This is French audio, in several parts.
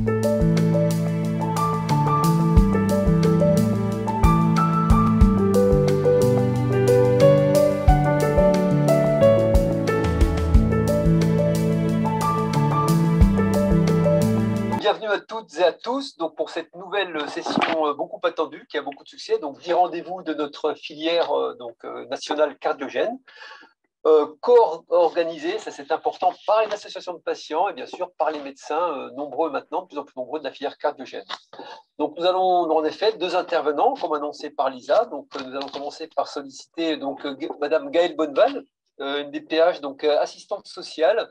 Bienvenue à toutes et à tous donc pour cette nouvelle session beaucoup attendue, qui a beaucoup de succès. Donc 10 rendez-vous de notre filière nationale cardiogène, co-organisée, ça c'est important, par une association de patients et bien sûr par les médecins nombreux maintenant, de plus en plus nombreux de la filière cardiogène. Donc nous allons en effet deux intervenants, comme annoncé par Lisa. Donc nous allons commencer par solliciter Madame Gaëlle Bonneval, une DPH, donc assistante sociale,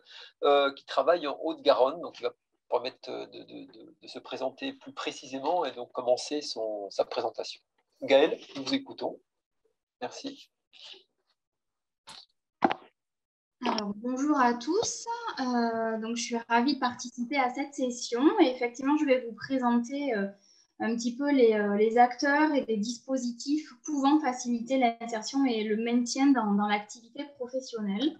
qui travaille en Haute-Garonne, donc qui va permettre de se présenter plus précisément et donc commencer sa présentation. Gaëlle, nous vous écoutons. Merci. Alors, bonjour à tous. Donc, je suis ravie de participer à cette session. Et effectivement, je vais vous présenter un petit peu les acteurs et les dispositifs pouvant faciliter l'insertion et le maintien dans l'activité professionnelle.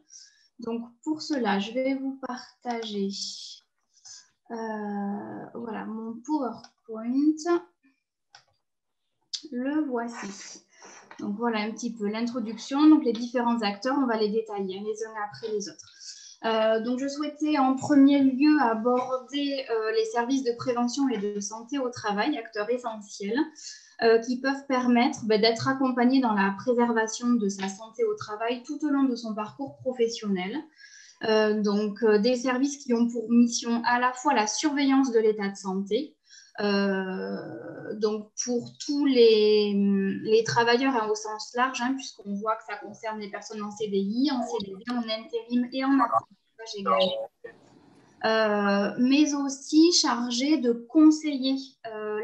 Donc, pour cela, je vais vous partager voilà, mon PowerPoint. Le voici. Donc, voilà un petit peu l'introduction. Donc, les différents acteurs, on va les détailler les uns après les autres. Donc, je souhaitais en premier lieu aborder les services de prévention et de santé au travail, acteurs essentiels, qui peuvent permettre d'être accompagnés dans la préservation de sa santé au travail tout au long de son parcours professionnel. Donc, des services qui ont pour mission à la fois la surveillance de l'état de santé, donc pour tous les travailleurs au sens large, puisqu'on voit que ça concerne les personnes en CDI, en CDD, en intérim et en apprentissage également. Mais aussi chargés de conseiller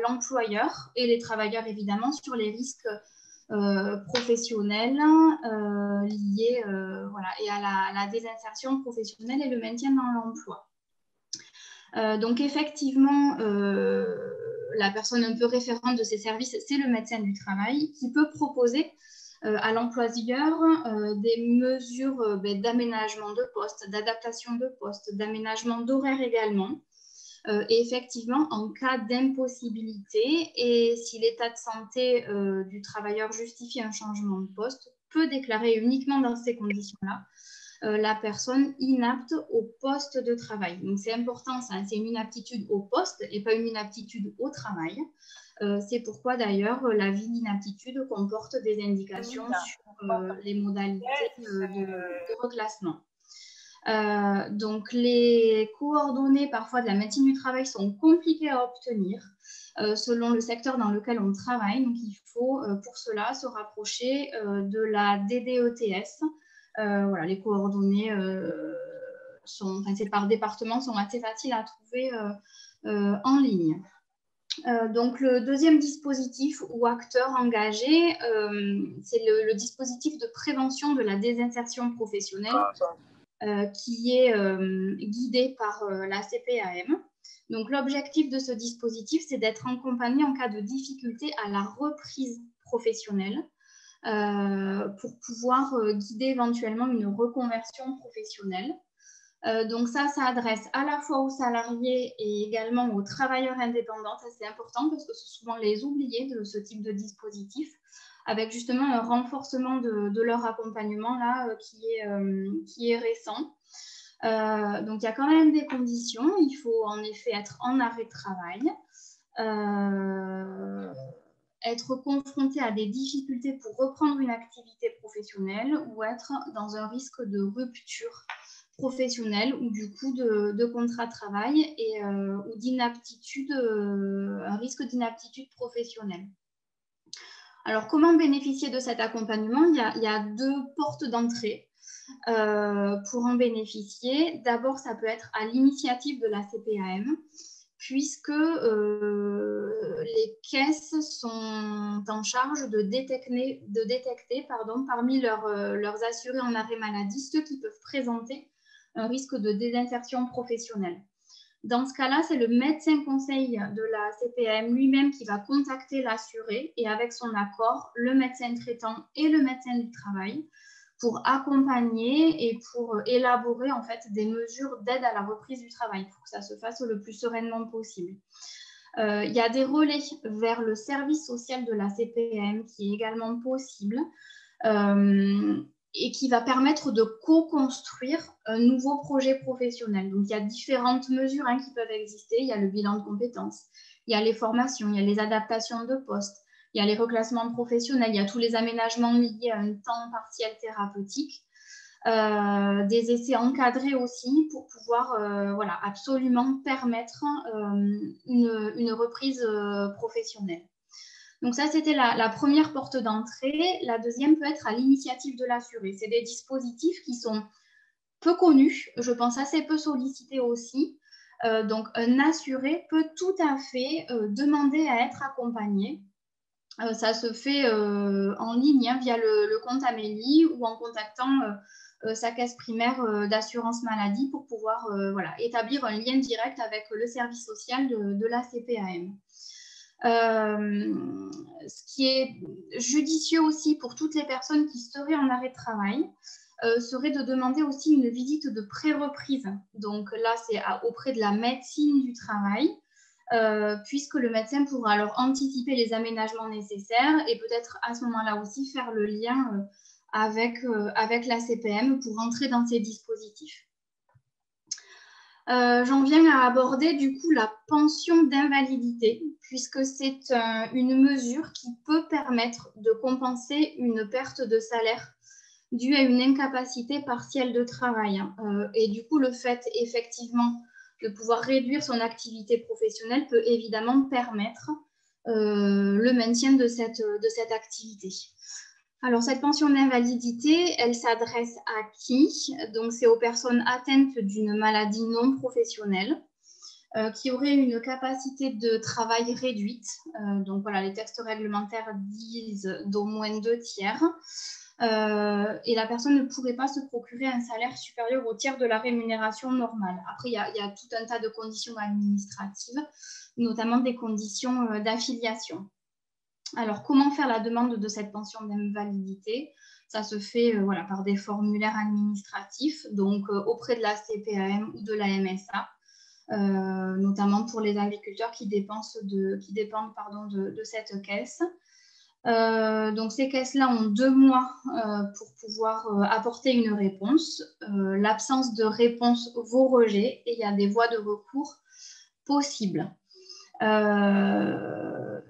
l'employeur et les travailleurs évidemment sur les risques professionnels liés voilà, et à la désinsertion professionnelle et le maintien dans l'emploi. Donc effectivement, la personne un peu référente de ces services, c'est le médecin du travail qui peut proposer à l'employeur des mesures d'aménagement de poste, d'adaptation de poste, d'aménagement d'horaire également. Et effectivement, en cas d'impossibilité et si l'état de santé du travailleur justifie un changement de poste, peut déclarer uniquement dans ces conditions-là la personne inapte au poste de travail. Donc, c'est important, ça, c'est une inaptitude au poste et pas une inaptitude au travail. C'est pourquoi, d'ailleurs, l'avis d'inaptitude comporte des indications sur les modalités de reclassement. Donc, les coordonnées parfois de la médecine du travail sont compliquées à obtenir selon le secteur dans lequel on travaille. Donc, il faut pour cela se rapprocher de la DDETS. Voilà, les coordonnées c'est par département, sont assez faciles à trouver en ligne. Donc, le deuxième dispositif ou acteur engagé, c'est le dispositif de prévention de la désinsertion professionnelle qui est guidé par la CPAM. Donc, l'objectif de ce dispositif, c'est d'être accompagné en cas de difficulté à la reprise professionnelle pour pouvoir guider éventuellement une reconversion professionnelle. Donc ça adresse à la fois aux salariés et également aux travailleurs indépendants. Ça, c'est important parce que c'est souvent les oubliés de ce type de dispositif, avec justement un renforcement de leur accompagnement là, qui est récent. Donc, il y a quand même des conditions. Il faut en effet être en arrêt de travail, être confronté à des difficultés pour reprendre une activité professionnelle ou être dans un risque de rupture professionnelle ou du coup de contrat de travail et, ou d'inaptitude, un risque d'inaptitude professionnelle. Alors, comment bénéficier de cet accompagnement? Il y a deux portes d'entrée pour en bénéficier. D'abord, ça peut être à l'initiative de la CPAM, puisque les caisses sont en charge de détecter parmi leurs assurés en arrêt maladie ceux qui peuvent présenter un risque de désinsertion professionnelle. Dans ce cas-là, c'est le médecin conseil de la CPAM lui-même qui va contacter l'assuré et avec son accord, le médecin traitant et le médecin du travail pour accompagner et pour élaborer en fait des mesures d'aide à la reprise du travail pour que ça se fasse le plus sereinement possible. Il y a des relais vers le service social de la CPAM qui est également possible et qui va permettre de co-construire un nouveau projet professionnel. Donc, il y a différentes mesures qui peuvent exister. Il y a le bilan de compétences, il y a les formations, il y a les adaptations de postes, il y a les reclassements professionnels, il y a tous les aménagements liés à un temps partiel thérapeutique, des essais encadrés aussi pour pouvoir voilà, absolument permettre une reprise professionnelle. Donc ça, c'était la première porte d'entrée. La deuxième peut être à l'initiative de l'assuré. C'est des dispositifs qui sont peu connus, je pense assez peu sollicités aussi. Donc un assuré peut tout à fait demander à être accompagné. Ça se fait en ligne via le compte Amélie ou en contactant sa caisse primaire d'assurance maladie pour pouvoir voilà, établir un lien direct avec le service social de la CPAM. Ce qui est judicieux aussi pour toutes les personnes qui seraient en arrêt de travail, serait de demander aussi une visite de pré-reprise. Donc là, c'est auprès de la médecine du travail, puisque le médecin pourra alors anticiper les aménagements nécessaires et peut-être à ce moment-là aussi faire le lien avec la CPM pour entrer dans ces dispositifs. J'en viens à aborder du coup la pension d'invalidité, puisque c'est une mesure qui peut permettre de compenser une perte de salaire due à une incapacité partielle de travail. Et du coup, le fait effectivement de pouvoir réduire son activité professionnelle peut évidemment permettre le maintien de cette activité. Alors, cette pension d'invalidité, elle s'adresse à qui? Donc, c'est aux personnes atteintes d'une maladie non professionnelle qui auraient une capacité de travail réduite. Donc, voilà, les textes réglementaires disent d'au moins 2/3. Et la personne ne pourrait pas se procurer un salaire supérieur au tiers de la rémunération normale. Après, il y a tout un tas de conditions administratives, notamment des conditions d'affiliation. Alors, comment faire la demande de cette pension d'invalidité? Ça se fait voilà, par des formulaires administratifs, donc auprès de la CPAM ou de la MSA, notamment pour les agriculteurs qui dépendent de cette caisse. Donc, ces caisses-là ont 2 mois pour pouvoir apporter une réponse. L'absence de réponse vaut rejet et il y a des voies de recours possibles.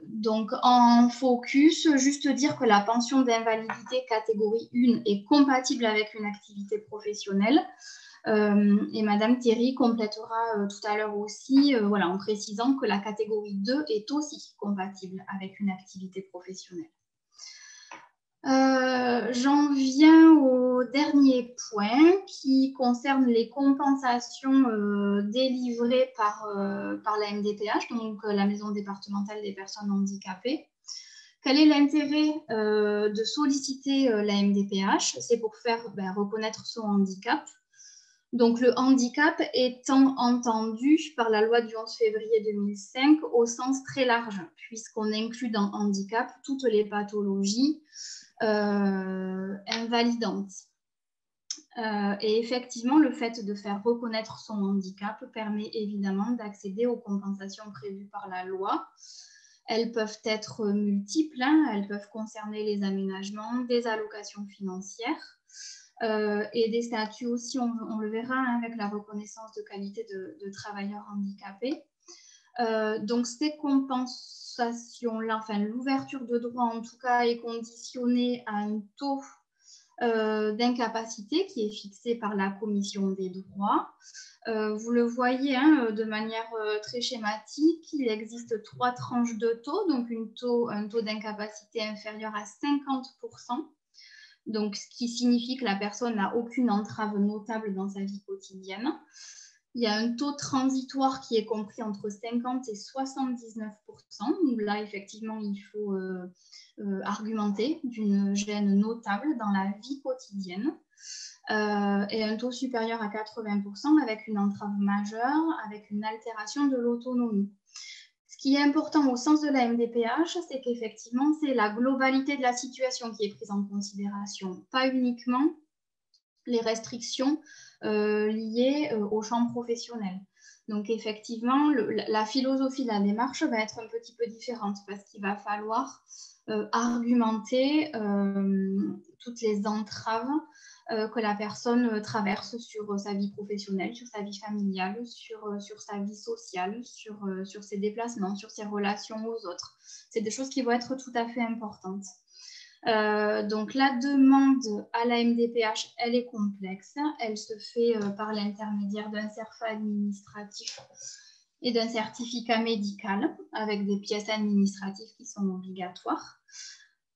Donc, en focus, juste dire que la pension d'invalidité catégorie 1 est compatible avec une activité professionnelle. Et Madame Thierry complétera tout à l'heure aussi voilà, en précisant que la catégorie 2 est aussi compatible avec une activité professionnelle. J'en viens au dernier point qui concerne les compensations délivrées par la MDPH, donc la Maison départementale des personnes handicapées. Quel est l'intérêt de solliciter la MDPH? C'est pour faire reconnaître son handicap. Donc, le handicap étant entendu par la loi du 11 février 2005 au sens très large, puisqu'on inclut dans handicap toutes les pathologies invalidantes. Et effectivement, le fait de faire reconnaître son handicap permet évidemment d'accéder aux compensations prévues par la loi. Elles peuvent être multiples, elles peuvent concerner les aménagements, des allocations financières et des statuts aussi, on le verra avec la reconnaissance de qualité de travailleurs handicapés. Donc, ces compensations-là, enfin l'ouverture de droit en tout cas, est conditionnée à un taux d'incapacité qui est fixé par la Commission des droits. Vous le voyez de manière très schématique, il existe 3 tranches de taux, donc un taux d'incapacité inférieur à 50%. Donc, ce qui signifie que la personne n'a aucune entrave notable dans sa vie quotidienne. Il y a un taux transitoire qui est compris entre 50 et 79%. Donc là, effectivement, il faut argumenter d'une gêne notable dans la vie quotidienne. Et un taux supérieur à 80% avec une entrave majeure, avec une altération de l'autonomie. Ce qui est important au sens de la MDPH, c'est qu'effectivement, c'est la globalité de la situation qui est prise en considération, pas uniquement les restrictions liées au champ professionnel. Donc, effectivement, la philosophie de la démarche va être un petit peu différente parce qu'il va falloir argumenter toutes les entraves que la personne traverse sur sa vie professionnelle, sur sa vie familiale, sur sa vie sociale, sur ses déplacements, sur ses relations aux autres. C'est des choses qui vont être tout à fait importantes. Donc la demande à la MDPH, elle est complexe. Elle se fait par l'intermédiaire d'un CERFA administratif et d'un certificat médical avec des pièces administratives qui sont obligatoires.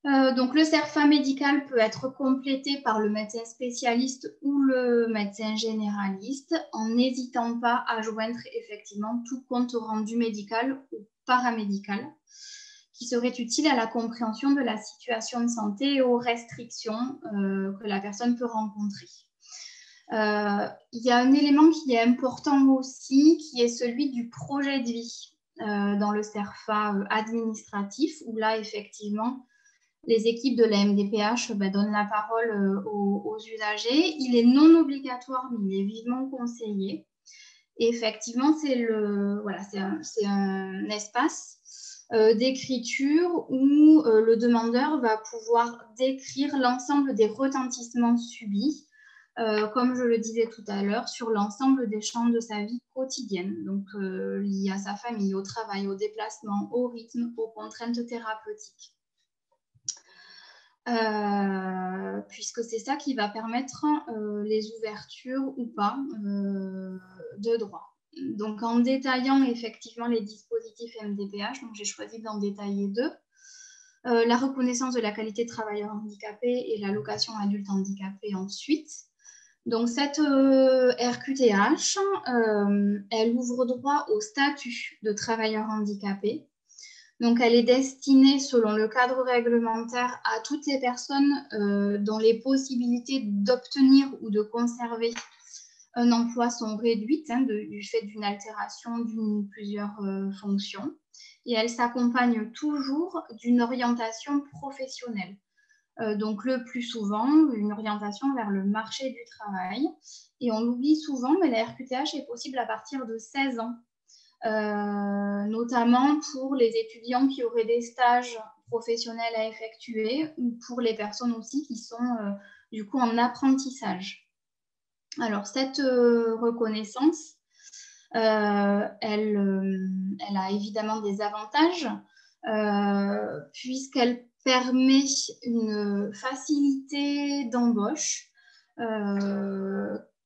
Donc le CERFA médical peut être complété par le médecin spécialiste ou le médecin généraliste en n'hésitant pas à joindre effectivement tout compte rendu médical ou paramédical qui serait utile à la compréhension de la situation de santé et aux restrictions que la personne peut rencontrer. Il y a un élément qui est important aussi, qui est celui du projet de vie dans le CERFA administratif, où là, effectivement, les équipes de la MDPH donnent la parole aux usagers. Il est non obligatoire, mais il est vivement conseillé. Et effectivement, c'est un espace d'écriture où le demandeur va pouvoir décrire l'ensemble des retentissements subis, comme je le disais tout à l'heure, sur l'ensemble des champs de sa vie quotidienne, donc liés à sa famille, au travail, au déplacement, au rythme, aux contraintes thérapeutiques. Puisque c'est ça qui va permettre les ouvertures ou pas de droit. Donc, en détaillant effectivement les dispositifs MDPH, donc j'ai choisi d'en détailler deux. La reconnaissance de la qualité de travailleur handicapé et l'allocation adulte handicapé ensuite. Donc, cette RQTH, elle ouvre droit au statut de travailleur handicapé. Donc, elle est destinée, selon le cadre réglementaire, à toutes les personnes dont les possibilités d'obtenir ou de conserver un emploi sont réduites du fait d'une altération d'une plusieurs fonctions. Et elle s'accompagne toujours d'une orientation professionnelle. Donc, le plus souvent, une orientation vers le marché du travail. Et on l'oublie souvent, mais la RQTH est possible à partir de 16 ans. Notamment pour les étudiants qui auraient des stages professionnels à effectuer ou pour les personnes aussi qui sont du coup en apprentissage. Alors, cette reconnaissance, elle a évidemment des avantages puisqu'elle permet une facilité d'embauche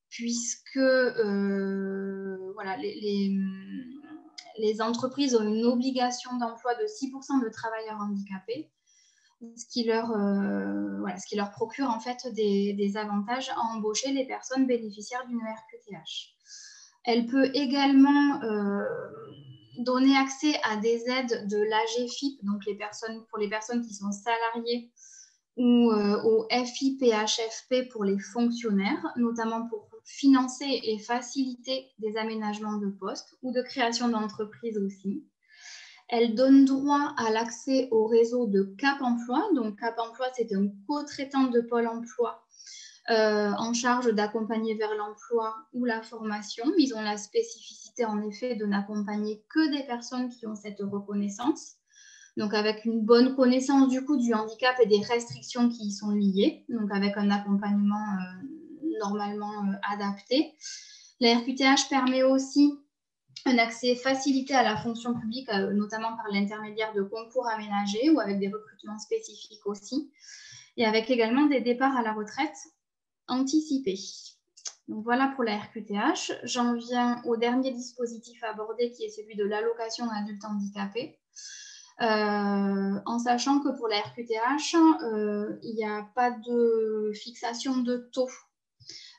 puisque voilà, les entreprises ont une obligation d'emploi de 6% de travailleurs handicapés, ce qui leur procure en fait des avantages à embaucher les personnes bénéficiaires d'une RQTH. Elle peut également donner accès à des aides de l'AGFIP, donc pour les personnes qui sont salariées, ou au FIPHFP pour les fonctionnaires, notamment pour financer et faciliter des aménagements de postes ou de création d'entreprises aussi. Elle donne droit à l'accès au réseau de Cap Emploi. Donc, Cap Emploi, c'est un co-traitant de Pôle Emploi en charge d'accompagner vers l'emploi ou la formation. Ils ont la spécificité, en effet, de n'accompagner que des personnes qui ont cette reconnaissance. Donc, avec une bonne connaissance du coup du handicap et des restrictions qui y sont liées. Donc, avec un accompagnement normalement adapté. La RQTH permet aussi un accès facilité à la fonction publique, notamment par l'intermédiaire de concours aménagés ou avec des recrutements spécifiques aussi, et avec également des départs à la retraite anticipés. Donc voilà pour la RQTH. J'en viens au dernier dispositif abordé qui est celui de l'allocation adulte handicapé. En sachant que pour la RQTH, il n'y a pas de fixation de taux,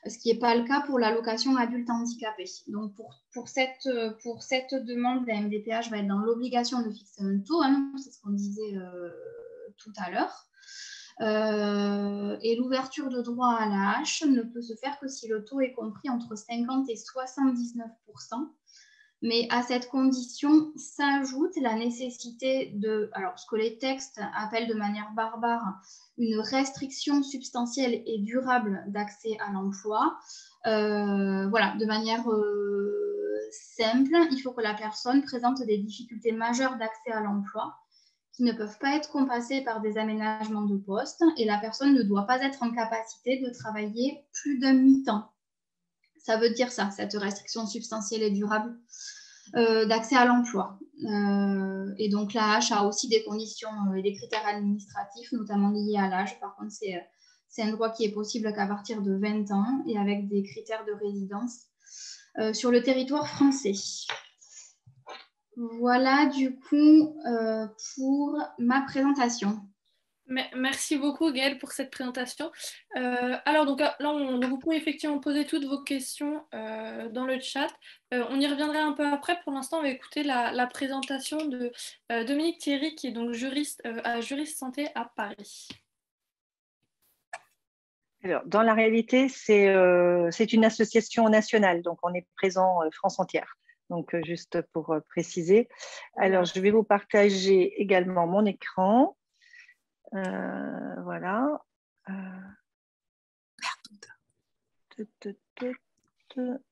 ce qui n'est pas le cas pour l'allocation adulte handicapé. Donc, pour cette demande, la MDPH va être dans l'obligation de fixer un taux, c'est ce qu'on disait tout à l'heure. Et l'ouverture de droit à l'AH ne peut se faire que si le taux est compris entre 50 et 79%, Mais à cette condition s'ajoute la nécessité de, alors ce que les textes appellent de manière barbare, une restriction substantielle et durable d'accès à l'emploi. Voilà, de manière simple, il faut que la personne présente des difficultés majeures d'accès à l'emploi qui ne peuvent pas être compensées par des aménagements de poste et la personne ne doit pas être en capacité de travailler plus d'un mi-temps. Ça veut dire ça, cette restriction substantielle et durable d'accès à l'emploi. Et donc l'AH a aussi des conditions et des critères administratifs, notamment liés à l'âge. Par contre, c'est un droit qui est possible qu'à partir de 20 ans et avec des critères de résidence sur le territoire français. Voilà du coup pour ma présentation. Merci beaucoup Gaëlle pour cette présentation. Alors donc là, vous pouvez effectivement poser toutes vos questions dans le chat. On y reviendra un peu après. Pour l'instant, on va écouter la présentation de Dominique Thierry, qui est donc juriste à Juriste Santé à Paris. Alors, dans la réalité, c'est une association nationale, donc on est présent France entière. Donc, juste pour préciser. Alors, je vais vous partager également mon écran. Voilà.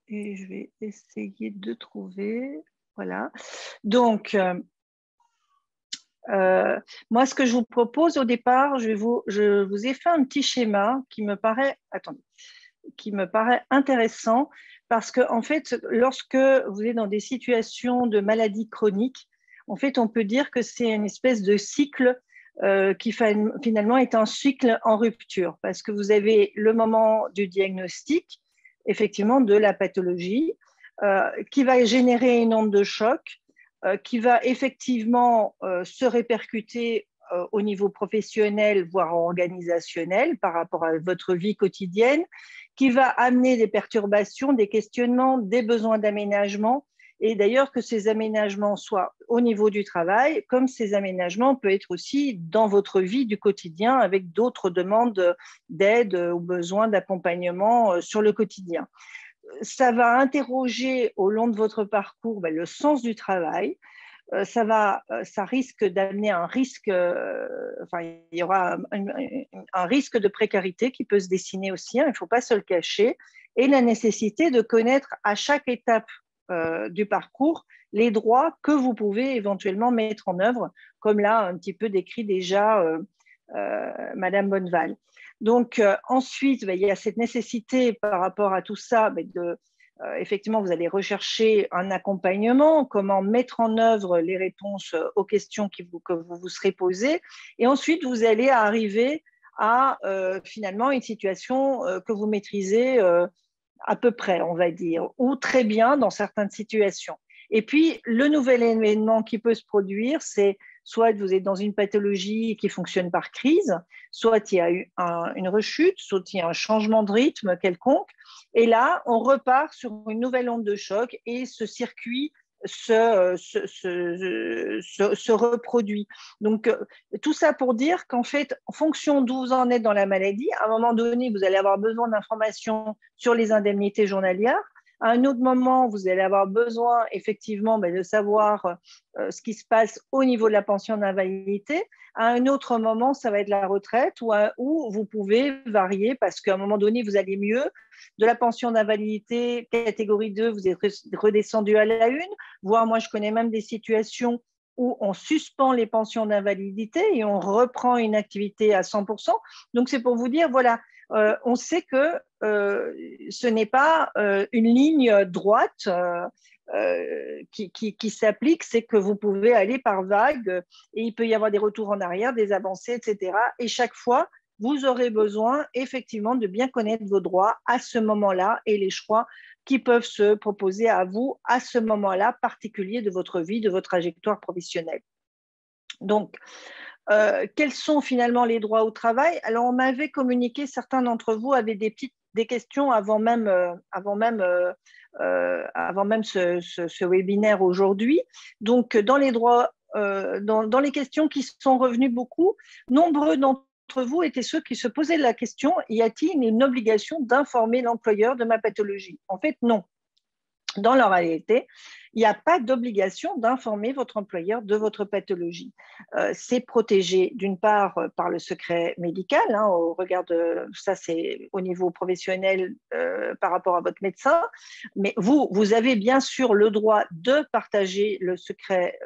Et je vais essayer de trouver. Voilà. Donc, moi, ce que je vous propose au départ, je vous ai fait un petit schéma qui me paraît, intéressant parce que, en fait, lorsque vous êtes dans des situations de maladie chronique, en fait, on peut dire que c'est une espèce de cycle qui finalement est un cycle en rupture parce que vous avez le moment du diagnostic, effectivement, de la pathologie qui va générer une onde de choc qui va effectivement se répercuter au niveau professionnel, voire organisationnel par rapport à votre vie quotidienne, qui va amener des perturbations, des questionnements, des besoins d'aménagement. Et d'ailleurs, que ces aménagements soient au niveau du travail, comme ces aménagements peuvent être aussi dans votre vie du quotidien avec d'autres demandes d'aide ou besoins d'accompagnement sur le quotidien. Ça va interroger au long de votre parcours le sens du travail. Ça risque d'amener un risque, il y aura un risque de précarité qui peut se dessiner aussi, il ne faut pas se le cacher, et la nécessité de connaître à chaque étape du parcours les droits que vous pouvez éventuellement mettre en œuvre, comme l'a un petit peu décrit déjà Madame Bonneval. Donc, ensuite, il y a cette nécessité par rapport à tout ça effectivement, vous allez rechercher un accompagnement, comment mettre en œuvre les réponses aux questions que vous vous serez posées. Et ensuite, vous allez arriver à finalement une situation que vous maîtrisez à peu près, on va dire, ou très bien dans certaines situations. Et puis, le nouvel événement qui peut se produire, c'est soit vous êtes dans une pathologie qui fonctionne par crise, soit il y a eu une rechute, soit il y a un changement de rythme quelconque. Et là, on repart sur une nouvelle onde de choc et ce circuit se reproduit. Donc, tout ça pour dire qu'en fait, en fonction d'où vous en êtes dans la maladie, à un moment donné, vous allez avoir besoin d'informations sur les indemnités journalières. À un autre moment, vous allez avoir besoin effectivement de savoir ce qui se passe au niveau de la pension d'invalidité. À un autre moment, ça va être la retraite où vous pouvez varier parce qu'à un moment donné, vous allez mieux. De la pension d'invalidité catégorie 2, vous êtes redescendu à la 1. Voire moi, je connais même des situations où on suspend les pensions d'invalidité et on reprend une activité à 100%. Donc, c'est pour vous dire, voilà, on sait que ce n'est pas une ligne droite qui s'applique, c'est que vous pouvez aller par vagues et il peut y avoir des retours en arrière, des avancées, etc. Et chaque fois, vous aurez besoin effectivement de bien connaître vos droits à ce moment-là et les choix qui peuvent se proposer à vous à ce moment-là particulier de votre vie, de votre trajectoire professionnelle. Donc, quels sont finalement les droits au travail? Alors, on m'avait communiqué, certains d'entre vous avaient des questions avant même ce webinaire aujourd'hui. Donc, dans les droits, dans les questions qui sont revenues beaucoup, nombreux d'entre vous étaient ceux qui se posaient la question, y a-t-il une obligation d'informer l'employeur de ma pathologie? En fait, non. Dans la réalité, il n'y a pas d'obligation d'informer votre employeur de votre pathologie. C'est protégé d'une part par le secret médical, hein, au regard de ça, c'est au niveau professionnel par rapport à votre médecin, mais vous avez bien sûr le droit de partager le secret,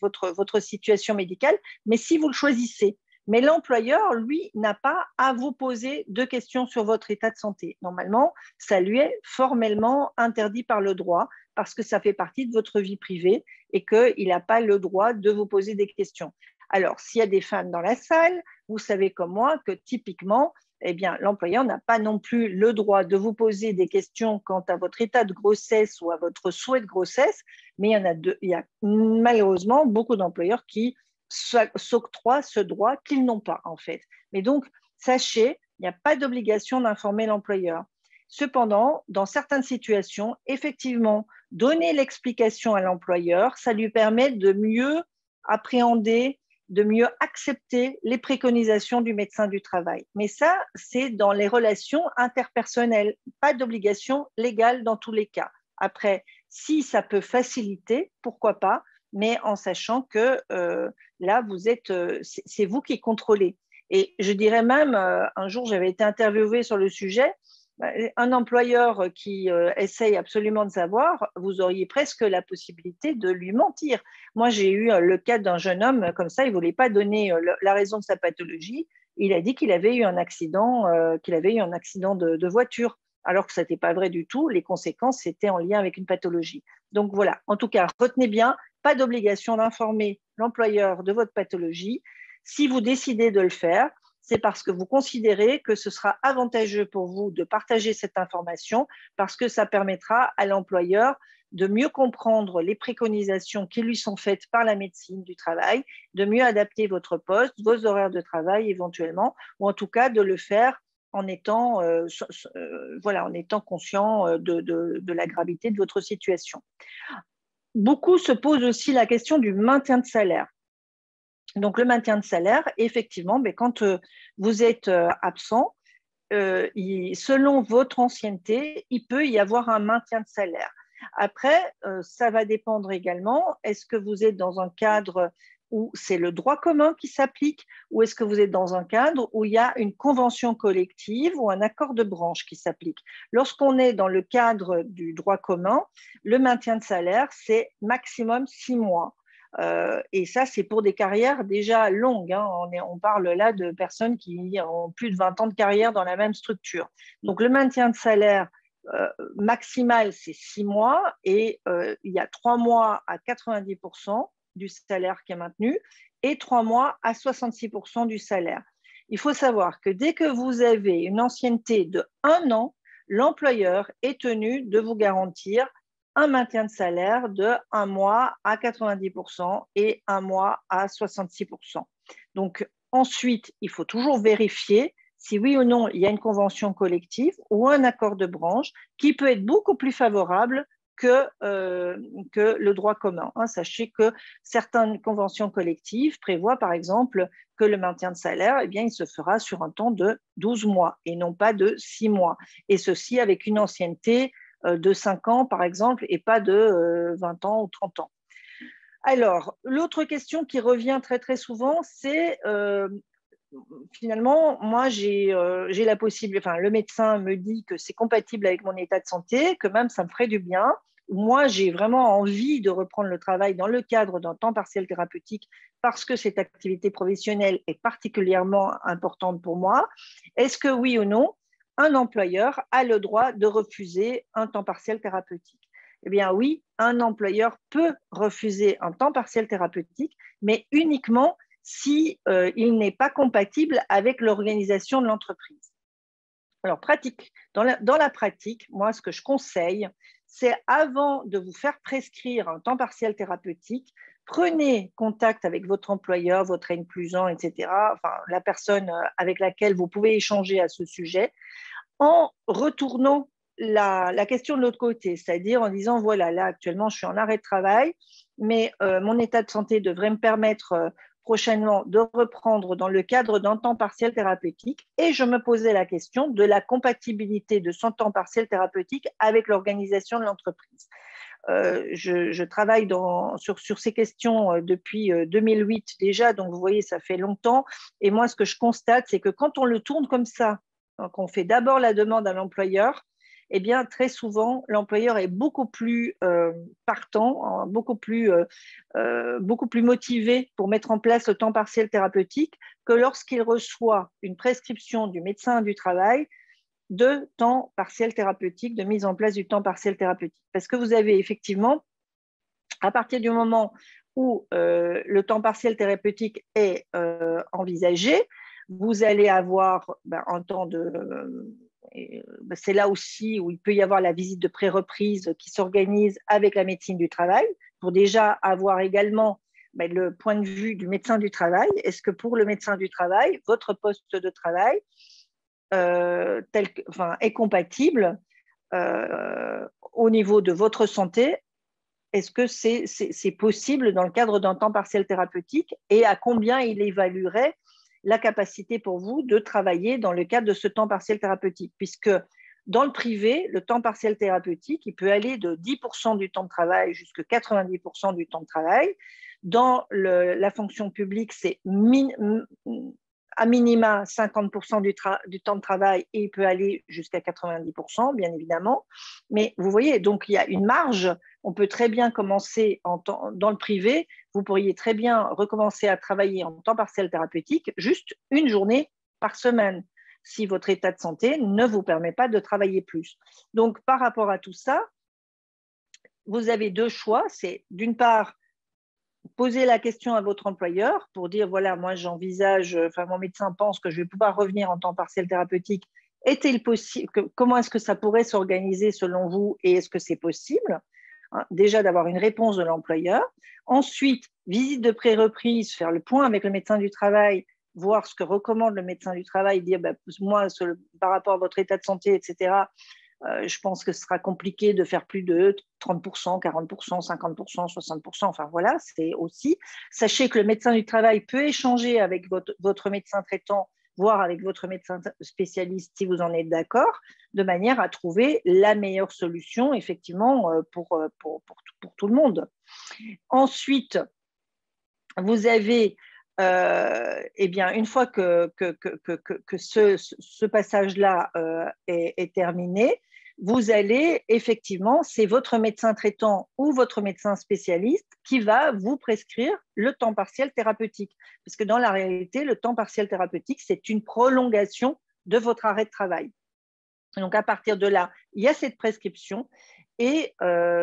votre situation médicale, mais si vous le choisissez. Mais l'employeur, lui, n'a pas à vous poser de questions sur votre état de santé. Normalement, ça lui est formellement interdit par le droit parce que ça fait partie de votre vie privée et qu'il n'a pas le droit de vous poser des questions. Alors, s'il y a des femmes dans la salle, vous savez comme moi que typiquement, eh bien, l'employeur n'a pas non plus le droit de vous poser des questions quant à votre état de grossesse ou à votre souhait de grossesse, mais il y a malheureusement beaucoup d'employeurs qui s'octroient ce droit qu'ils n'ont pas en fait. Mais donc, sachez, il n'y a pas d'obligation d'informer l'employeur. Cependant, dans certaines situations, effectivement, donner l'explication à l'employeur, ça lui permet de mieux appréhender, de mieux accepter les préconisations du médecin du travail. Mais ça, c'est dans les relations interpersonnelles, pas d'obligation légale dans tous les cas. Après, si ça peut faciliter, pourquoi pas, mais en sachant que là, c'est vous qui contrôlez. Et je dirais même, un jour, j'avais été interviewée sur le sujet, un employeur qui essaye absolument de savoir, vous auriez presque la possibilité de lui mentir. Moi, j'ai eu le cas d'un jeune homme comme ça, il ne voulait pas donner la raison de sa pathologie. Il a dit qu'il avait eu un accident, de voiture, alors que ce n'était pas vrai du tout. Les conséquences étaient en lien avec une pathologie. Donc voilà, en tout cas, retenez bien, pas d'obligation d'informer l'employeur de votre pathologie. Si vous décidez de le faire, c'est parce que vous considérez que ce sera avantageux pour vous de partager cette information parce que ça permettra à l'employeur de mieux comprendre les préconisations qui lui sont faites par la médecine du travail, de mieux adapter votre poste, vos horaires de travail éventuellement, ou en tout cas de le faire en étant conscient de la gravité de votre situation. Beaucoup se posent aussi la question du maintien de salaire. Donc, le maintien de salaire, effectivement, mais quand vous êtes absent, selon votre ancienneté, il peut y avoir un maintien de salaire. Après, ça va dépendre également, est-ce que vous êtes dans un cadre où c'est le droit commun qui s'applique ou est-ce que vous êtes dans un cadre où il y a une convention collective ou un accord de branche qui s'applique? Lorsqu'on est dans le cadre du droit commun, le maintien de salaire, c'est maximum 6 mois. Et ça, c'est pour des carrières déjà longues. Hein. On parle là de personnes qui ont plus de 20 ans de carrière dans la même structure. Donc, le maintien de salaire maximal, c'est 6 mois et il y a 3 mois à 90% du salaire qui est maintenu et 3 mois à 66% du salaire. Il faut savoir que dès que vous avez une ancienneté de 1 an, l'employeur est tenu de vous garantir un maintien de salaire de 1 mois à 90% et 1 mois à 66%. Donc, ensuite, il faut toujours vérifier si oui ou non il y a une convention collective ou un accord de branche qui peut être beaucoup plus favorable que le droit commun. Hein. Sachez que certaines conventions collectives prévoient, par exemple, que le maintien de salaire, eh bien, il se fera sur un temps de 12 mois et non pas de 6 mois. Et ceci avec une ancienneté de 5 ans, par exemple, et pas de 20 ans ou 30 ans. Alors, l'autre question qui revient très, très souvent, c'est finalement, moi, j'ai la possibilité, enfin, le médecin me dit que c'est compatible avec mon état de santé, que même ça me ferait du bien. Moi, j'ai vraiment envie de reprendre le travail dans le cadre d'un temps partiel thérapeutique parce que cette activité professionnelle est particulièrement importante pour moi. Est-ce que oui ou non, un employeur a le droit de refuser un temps partiel thérapeutique? Eh bien oui, un employeur peut refuser un temps partiel thérapeutique, mais uniquement si il n'est pas compatible avec l'organisation de l'entreprise. Alors, dans la pratique, moi, ce que je conseille, c'est avant de vous faire prescrire un temps partiel thérapeutique, prenez contact avec votre employeur, votre N+1, etc., enfin, la personne avec laquelle vous pouvez échanger à ce sujet, en retournant la question de l'autre côté, c'est-à-dire en disant, voilà, là, actuellement, je suis en arrêt de travail, mais mon état de santé devrait me permettre prochainement de reprendre dans le cadre d'un temps partiel thérapeutique et je me posais la question de la compatibilité de son temps partiel thérapeutique avec l'organisation de l'entreprise. je travaille sur ces questions depuis 2008 déjà, donc vous voyez, ça fait longtemps. Et moi, ce que je constate, c'est que quand on le tourne comme ça, qu'on fait d'abord la demande à l'employeur, eh bien, très souvent, l'employeur est beaucoup plus partant, beaucoup plus motivé pour mettre en place le temps partiel thérapeutique que lorsqu'il reçoit une prescription du médecin du travail de temps partiel thérapeutique, de mise en place du temps partiel thérapeutique. Parce que vous avez effectivement, à partir du moment où le temps partiel thérapeutique est envisagé, vous allez avoir un temps de... c'est là aussi où il peut y avoir la visite de pré-reprise qui s'organise avec la médecine du travail pour déjà avoir également le point de vue du médecin du travail. Est-ce que pour le médecin du travail, votre poste de travail est compatible au niveau de votre santé? Est-ce que c'est possible dans le cadre d'un temps partiel thérapeutique et à combien il évaluerait la capacité pour vous de travailler dans le cadre de ce temps partiel thérapeutique? Puisque dans le privé, le temps partiel thérapeutique, il peut aller de 10% du temps de travail jusqu'à 90% du temps de travail. Dans la fonction publique, c'est à minima 50% du temps de travail et il peut aller jusqu'à 90%, bien évidemment. Mais vous voyez, donc il y a une marge. On peut très bien commencer dans le privé. Vous pourriez très bien recommencer à travailler en temps partiel thérapeutique juste une journée par semaine, si votre état de santé ne vous permet pas de travailler plus. Donc, par rapport à tout ça, vous avez deux choix. C'est d'une part, poser la question à votre employeur pour dire, voilà, moi j'envisage, mon médecin pense que je vais pouvoir revenir en temps partiel thérapeutique. Est-il possible, comment est-ce que ça pourrait s'organiser selon vous et est-ce que c'est possible? Déjà d'avoir une réponse de l'employeur. Ensuite, visite de pré-reprise, faire le point avec le médecin du travail, voir ce que recommande le médecin du travail, dire, moi, par rapport à votre état de santé, etc., je pense que ce sera compliqué de faire plus de 30%, 40%, 50%, 60%. Enfin voilà, c'est aussi. Sachez que le médecin du travail peut échanger avec votre médecin traitant, voire avec votre médecin spécialiste si vous en êtes d'accord, de manière à trouver la meilleure solution, effectivement, pour tout le monde. Ensuite, vous avez, une fois que ce passage-là est terminé, vous allez effectivement, c'est votre médecin traitant ou votre médecin spécialiste qui va vous prescrire le temps partiel thérapeutique. Parce que dans la réalité, le temps partiel thérapeutique, c'est une prolongation de votre arrêt de travail. Donc, à partir de là, il y a cette prescription et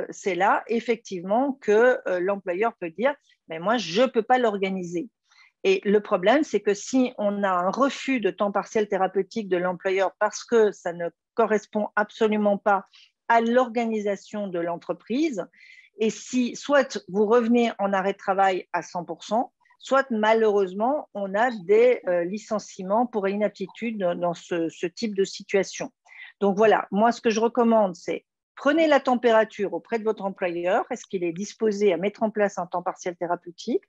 c'est là, effectivement, que l'employeur peut dire « mais moi, je ne peux pas l'organiser ». Et le problème, c'est que si on a un refus de temps partiel thérapeutique de l'employeur parce que ça ne correspond absolument pas à l'organisation de l'entreprise, et si soit vous revenez en arrêt de travail à 100%, soit malheureusement, on a des licenciements pour inaptitude dans ce type de situation. Donc voilà, moi, ce que je recommande, c'est prenez la température auprès de votre employeur. Est-ce qu'il est disposé à mettre en place un temps partiel thérapeutique?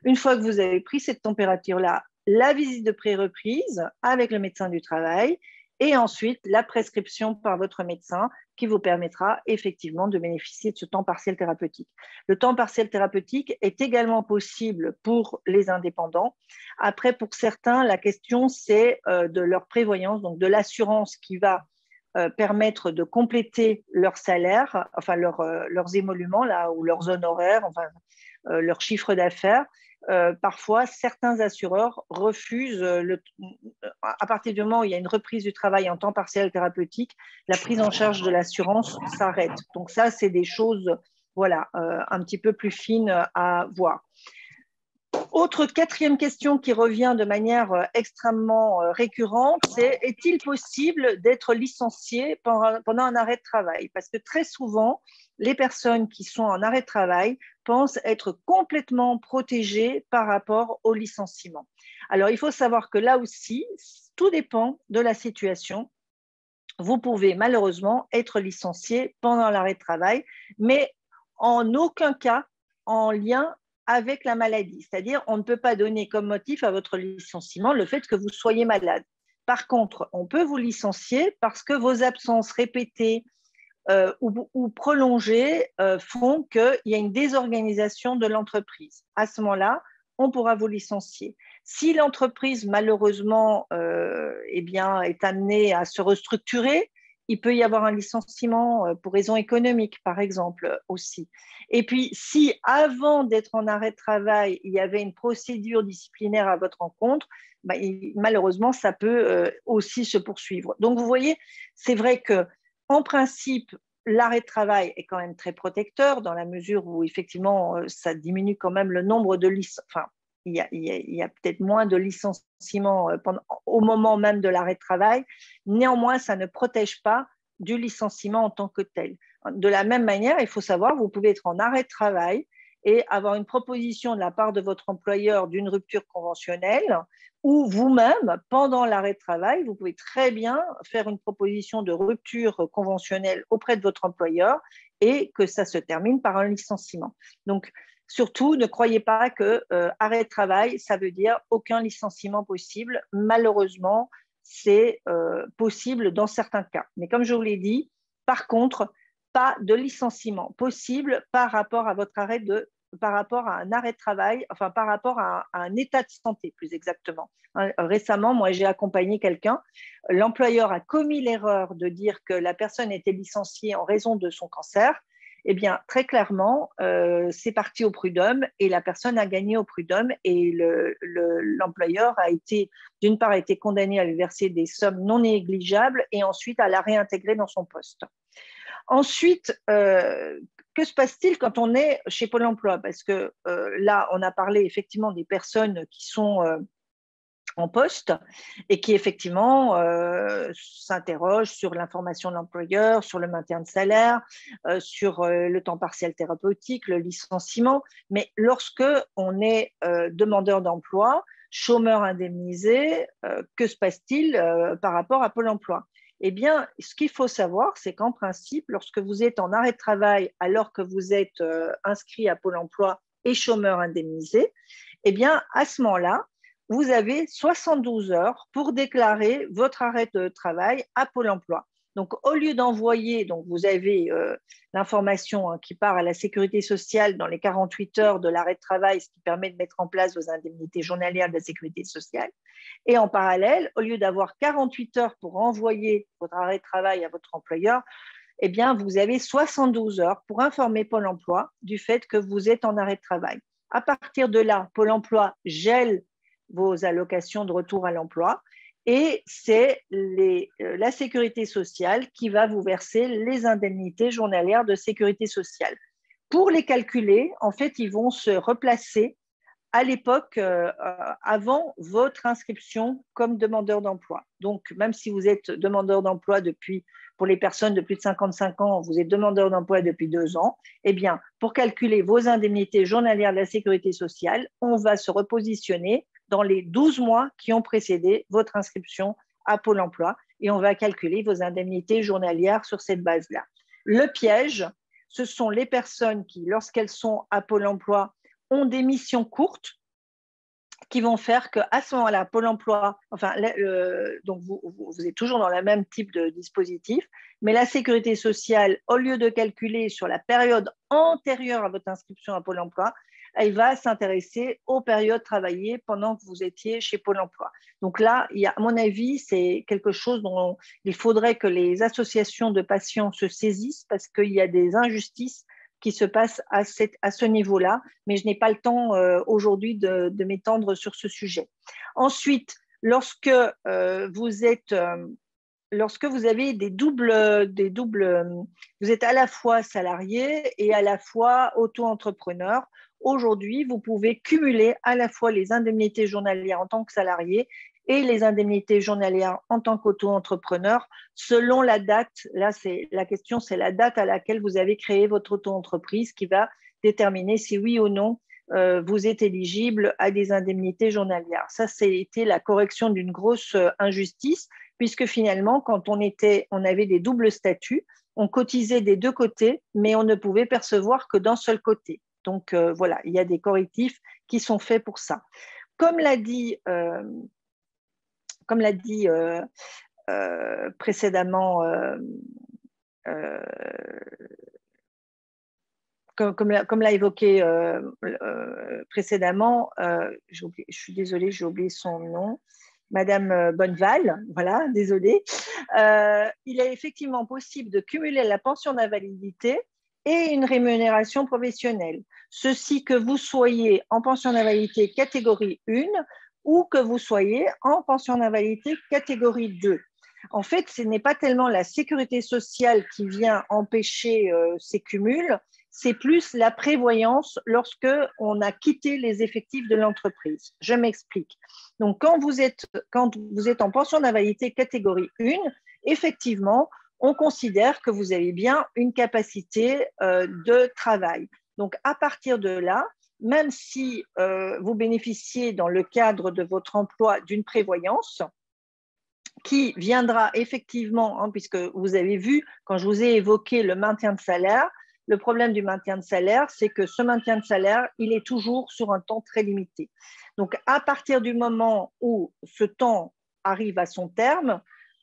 Une fois que vous avez pris cette température-là, la visite de pré-reprise avec le médecin du travail et ensuite la prescription par votre médecin qui vous permettra effectivement de bénéficier de ce temps partiel thérapeutique. Le temps partiel thérapeutique est également possible pour les indépendants. Après, pour certains, la question, c'est de leur prévoyance, donc de l'assurance qui va permettre de compléter leur salaire, enfin leurs émoluments là, ou leurs honoraires, enfin leur chiffre d'affaires. Parfois, certains assureurs refusent, à partir du moment où il y a une reprise du travail en temps partiel thérapeutique, la prise en charge de l'assurance s'arrête. Donc ça, c'est des choses un petit peu plus fines à voir. Autre quatrième question qui revient de manière extrêmement récurrente, c'est est-il possible d'être licencié pendant un arrêt de travail? Parce que très souvent, les personnes qui sont en arrêt de travail pensent être complètement protégées par rapport au licenciement. Alors, il faut savoir que là aussi, tout dépend de la situation. Vous pouvez malheureusement être licencié pendant l'arrêt de travail, mais en aucun cas en lien avec la maladie. C'est-à-dire, on ne peut pas donner comme motif à votre licenciement le fait que vous soyez malade. Par contre, on peut vous licencier parce que vos absences répétées ou prolongés font qu'il y a une désorganisation de l'entreprise. À ce moment-là, on pourra vous licencier. Si l'entreprise, malheureusement, est amenée à se restructurer, il peut y avoir un licenciement pour raison économique, par exemple, aussi. Et puis, si avant d'être en arrêt de travail, il y avait une procédure disciplinaire à votre encontre, malheureusement, ça peut aussi se poursuivre. Donc, vous voyez, c'est vrai que en principe, l'arrêt de travail est quand même très protecteur dans la mesure où, effectivement, ça diminue quand même le nombre de licenciements. Enfin, il y a peut-être moins de licenciements au moment même de l'arrêt de travail. Néanmoins, ça ne protège pas du licenciement en tant que tel. De la même manière, il faut savoir, vous pouvez être en arrêt de travail et avoir une proposition de la part de votre employeur d'une rupture conventionnelle, ou vous-même, pendant l'arrêt de travail, vous pouvez très bien faire une proposition de rupture conventionnelle auprès de votre employeur et que ça se termine par un licenciement. Donc, surtout, ne croyez pas que arrêt de travail, ça veut dire aucun licenciement possible. Malheureusement, c'est possible dans certains cas. Mais comme je vous l'ai dit, par contre, pas de licenciement possible par rapport à par rapport à un arrêt de travail, enfin par rapport à un état de santé plus exactement. Récemment, moi j'ai accompagné quelqu'un, l'employeur a commis l'erreur de dire que la personne était licenciée en raison de son cancer. Eh bien, très clairement, c'est parti au prud'homme et la personne a gagné au prud'homme et l'employeur a été, d'une part, été condamné à lui verser des sommes non négligeables et ensuite à la réintégrer dans son poste. Ensuite, que se passe-t-il quand on est chez Pôle emploi? Parce que là, on a parlé effectivement des personnes qui sont en poste et qui effectivement s'interrogent sur l'information de l'employeur, sur le maintien de salaire, sur le temps partiel thérapeutique, le licenciement. Mais lorsque on est demandeur d'emploi, chômeur indemnisé, que se passe-t-il par rapport à Pôle emploi? Eh bien, ce qu'il faut savoir, c'est qu'en principe, lorsque vous êtes en arrêt de travail alors que vous êtes inscrit à Pôle emploi et chômeur indemnisé, eh bien, à ce moment-là, vous avez 72 heures pour déclarer votre arrêt de travail à Pôle emploi. Donc, au lieu d'envoyer, donc vous avez l'information qui part à la sécurité sociale dans les 48 heures de l'arrêt de travail, ce qui permet de mettre en place vos indemnités journalières de la sécurité sociale. Et en parallèle, au lieu d'avoir 48 heures pour envoyer votre arrêt de travail à votre employeur, eh bien, vous avez 72 heures pour informer Pôle emploi du fait que vous êtes en arrêt de travail. À partir de là, Pôle emploi gèle vos allocations de retour à l'emploi et c'est la sécurité sociale qui va vous verser les indemnités journalières de sécurité sociale. Pour les calculer, en fait, ils vont se replacer à l'époque avant votre inscription comme demandeur d'emploi. Donc, même si vous êtes demandeur d'emploi pour les personnes de plus de 55 ans, vous êtes demandeur d'emploi depuis 2 ans, eh bien, pour calculer vos indemnités journalières de la sécurité sociale, on va se repositionner dans les 12 mois qui ont précédé votre inscription à Pôle emploi et on va calculer vos indemnités journalières sur cette base-là. Le piège, ce sont les personnes qui, lorsqu'elles sont à Pôle emploi, ont des missions courtes qui vont faire qu'à ce moment-là, Pôle emploi, donc vous êtes toujours dans le même type de dispositif, mais la sécurité sociale, au lieu de calculer sur la période antérieure à votre inscription à Pôle emploi, elle va s'intéresser aux périodes travaillées pendant que vous étiez chez Pôle emploi. Donc là, à mon avis, c'est quelque chose dont il faudrait que les associations de patients se saisissent parce qu'il y a des injustices qui se passe à ce niveau-là, mais je n'ai pas le temps aujourd'hui de m'étendre sur ce sujet. Ensuite, lorsque vous avez vous êtes à la fois salarié et à la fois auto-entrepreneur. Aujourd'hui, vous pouvez cumuler à la fois les indemnités journalières en tant que salarié et les indemnités journalières en tant qu'auto-entrepreneur selon la date. Là, la question, c'est la date à laquelle vous avez créé votre auto-entreprise qui va déterminer si oui ou non vous êtes éligible à des indemnités journalières. Ça, c'était la correction d'une grosse injustice puisque finalement, quand on avait des doubles statuts, on cotisait des deux côtés, mais on ne pouvait percevoir que d'un seul côté. Donc voilà, il y a des correctifs qui sont faits pour ça. Comme l'a dit précédemment comme l'a évoqué précédemment, je suis désolée, j'ai oublié son nom, Madame Bonneval, voilà, désolée. Il est effectivement possible de cumuler la pension d'invalidité et une rémunération professionnelle. Ceci que vous soyez en pension d'invalidité catégorie 1 ou que vous soyez en pension d'invalidité catégorie 2. En fait, ce n'est pas tellement la sécurité sociale qui vient empêcher ces cumuls, c'est plus la prévoyance lorsque on a quitté les effectifs de l'entreprise. Je m'explique. Donc, quand vous êtes en pension d'invalidité catégorie 1, effectivement, on considère que vous avez bien une capacité de travail. Donc, à partir de là, même si vous bénéficiez dans le cadre de votre emploi d'une prévoyance, qui viendra effectivement, hein, puisque vous avez vu, quand je vous ai évoqué le maintien de salaire, le problème du maintien de salaire, c'est que ce maintien de salaire, il est toujours sur un temps très limité. Donc, à partir du moment où ce temps arrive à son terme,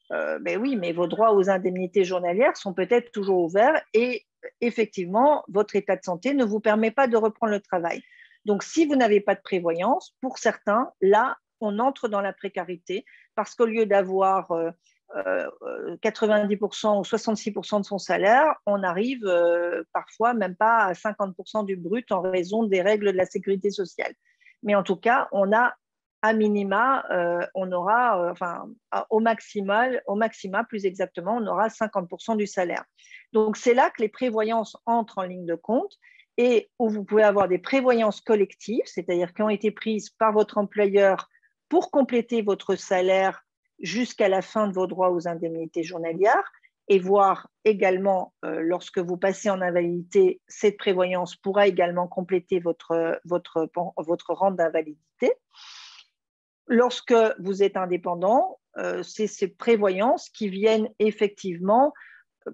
ben oui, mais vos droits aux indemnités journalières sont peut-être toujours ouverts et effectivement, votre état de santé ne vous permet pas de reprendre le travail. Donc, si vous n'avez pas de prévoyance, pour certains, là, on entre dans la précarité parce qu'au lieu d'avoir 90% ou 66% de son salaire, on arrive parfois même pas à 50% du brut en raison des règles de la sécurité sociale. Mais en tout cas, on a à minima, on aura, au maxima, plus exactement, on aura 50% du salaire. Donc, c'est là que les prévoyances entrent en ligne de compte et où vous pouvez avoir des prévoyances collectives, c'est-à-dire qui ont été prises par votre employeur pour compléter votre salaire jusqu'à la fin de vos droits aux indemnités journalières et voir également, lorsque vous passez en invalidité, cette prévoyance pourra également compléter votre rente d'invalidité. Lorsque vous êtes indépendant, c'est ces prévoyances qui viennent effectivement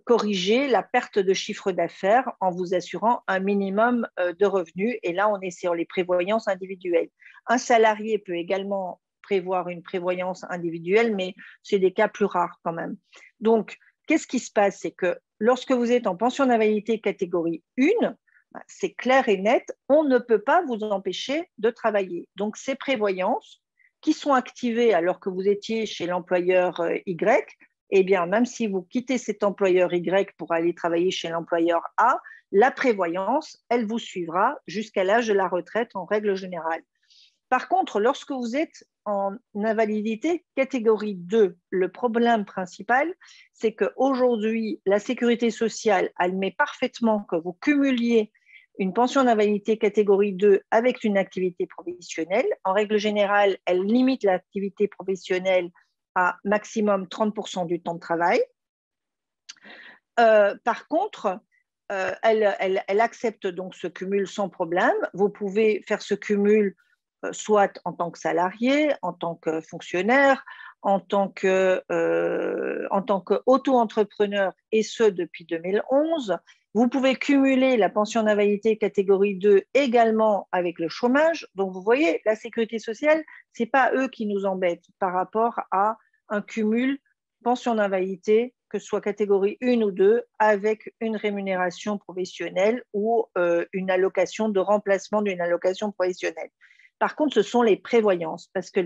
corriger la perte de chiffre d'affaires en vous assurant un minimum de revenus. Et là, on est sur les prévoyances individuelles. Un salarié peut également prévoir une prévoyance individuelle, mais c'est des cas plus rares quand même. Donc, qu'est-ce qui se passe? C'est que lorsque vous êtes en pension d'invalidité catégorie 1, c'est clair et net, on ne peut pas vous empêcher de travailler. Donc, ces prévoyances qui sont activées alors que vous étiez chez l'employeur Y, eh bien, même si vous quittez cet employeur Y pour aller travailler chez l'employeur A, la prévoyance, elle vous suivra jusqu'à l'âge de la retraite en règle générale. Par contre, lorsque vous êtes en invalidité catégorie 2, le problème principal, c'est qu'aujourd'hui, la sécurité sociale admet parfaitement que vous cumuliez une pension d'invalidité catégorie 2 avec une activité professionnelle. En règle générale, elle limite l'activité professionnelle à maximum 30% du temps de travail. Par contre, elle accepte donc ce cumul sans problème. Vous pouvez faire ce cumul soit en tant que salarié, en tant que fonctionnaire, en tant qu'auto-entrepreneur, et ce depuis 2011. Vous pouvez cumuler la pension d'invalidité catégorie 2 également avec le chômage. Donc, vous voyez, la sécurité sociale, ce n'est pas eux qui nous embêtent par rapport à un cumul pension d'invalidité, que ce soit catégorie 1 ou 2, avec une rémunération professionnelle ou une allocation de remplacement d'une allocation professionnelle. Par contre, ce sont les prévoyances, parce que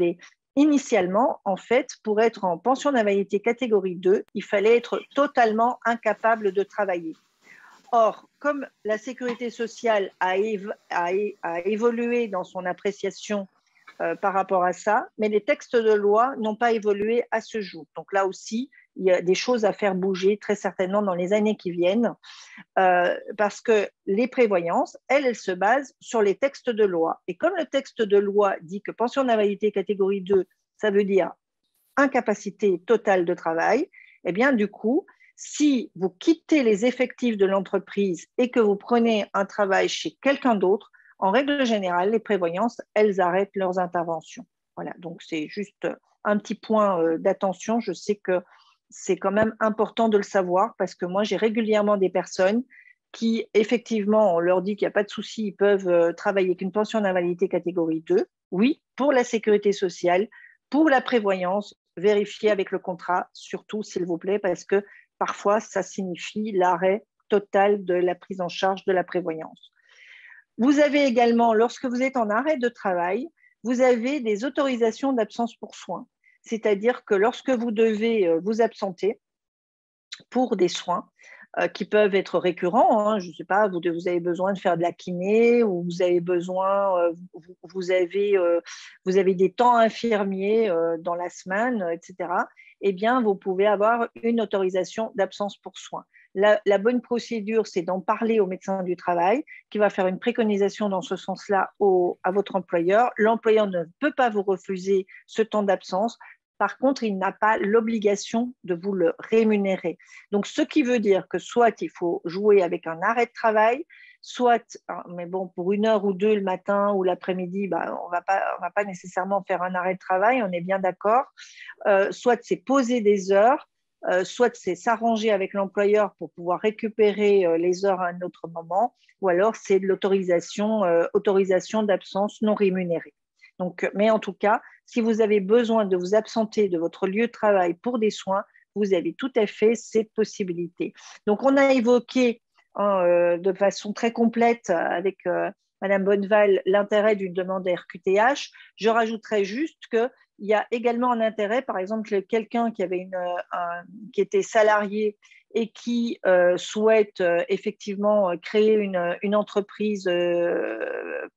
initialement, en fait, pour être en pension d'invalidité catégorie 2, il fallait être totalement incapable de travailler. Or, comme la sécurité sociale a évolué dans son appréciation par rapport à ça, mais les textes de loi n'ont pas évolué à ce jour. Donc là aussi, il y a des choses à faire bouger très certainement dans les années qui viennent, parce que les prévoyances, elles se basent sur les textes de loi. Et comme le texte de loi dit que pension d'invalidité catégorie 2, ça veut dire incapacité totale de travail, eh bien du coup, si vous quittez les effectifs de l'entreprise et que vous prenez un travail chez quelqu'un d'autre, en règle générale, les prévoyances, elles arrêtent leurs interventions. Voilà, donc c'est juste un petit point d'attention. Je sais que c'est quand même important de le savoir parce que moi, j'ai régulièrement des personnes qui, effectivement, on leur dit qu'il n'y a pas de souci, ils peuvent travailler avec une pension d'invalidité catégorie 2. Oui, pour la sécurité sociale, pour la prévoyance, vérifiez avec le contrat, surtout, s'il vous plaît, parce que parfois, ça signifie l'arrêt total de la prise en charge de la prévoyance. Vous avez également, lorsque vous êtes en arrêt de travail, vous avez des autorisations d'absence pour soins. C'est-à-dire que lorsque vous devez vous absenter pour des soins qui peuvent être récurrents, hein, je ne sais pas, vous avez besoin de faire de la kiné ou vous avez besoin, vous avez des temps infirmiers dans la semaine, etc., eh bien, vous pouvez avoir une autorisation d'absence pour soins. La bonne procédure, c'est d'en parler au médecin du travail qui va faire une préconisation dans ce sens-là à votre employeur. L'employeur ne peut pas vous refuser ce temps d'absence. Par contre, il n'a pas l'obligation de vous le rémunérer. Donc, ce qui veut dire que soit il faut jouer avec un arrêt de travail, soit, mais bon, pour 1 heure ou 2 le matin ou l'après-midi, on va pas nécessairement faire un arrêt de travail, on est bien d'accord. Soit c'est poser des heures, soit c'est s'arranger avec l'employeur pour pouvoir récupérer les heures à un autre moment, ou alors c'est de l'autorisation d'absence non rémunérée. Donc, mais en tout cas, si vous avez besoin de vous absenter de votre lieu de travail pour des soins, vous avez tout à fait ces possibilités. Donc, on a évoqué de façon très complète avec Madame Bonneval l'intérêt d'une demande RQTH. Je rajouterais juste qu'il y a également un intérêt, par exemple, quelqu'un qui qui était salarié et qui souhaite effectivement créer une entreprise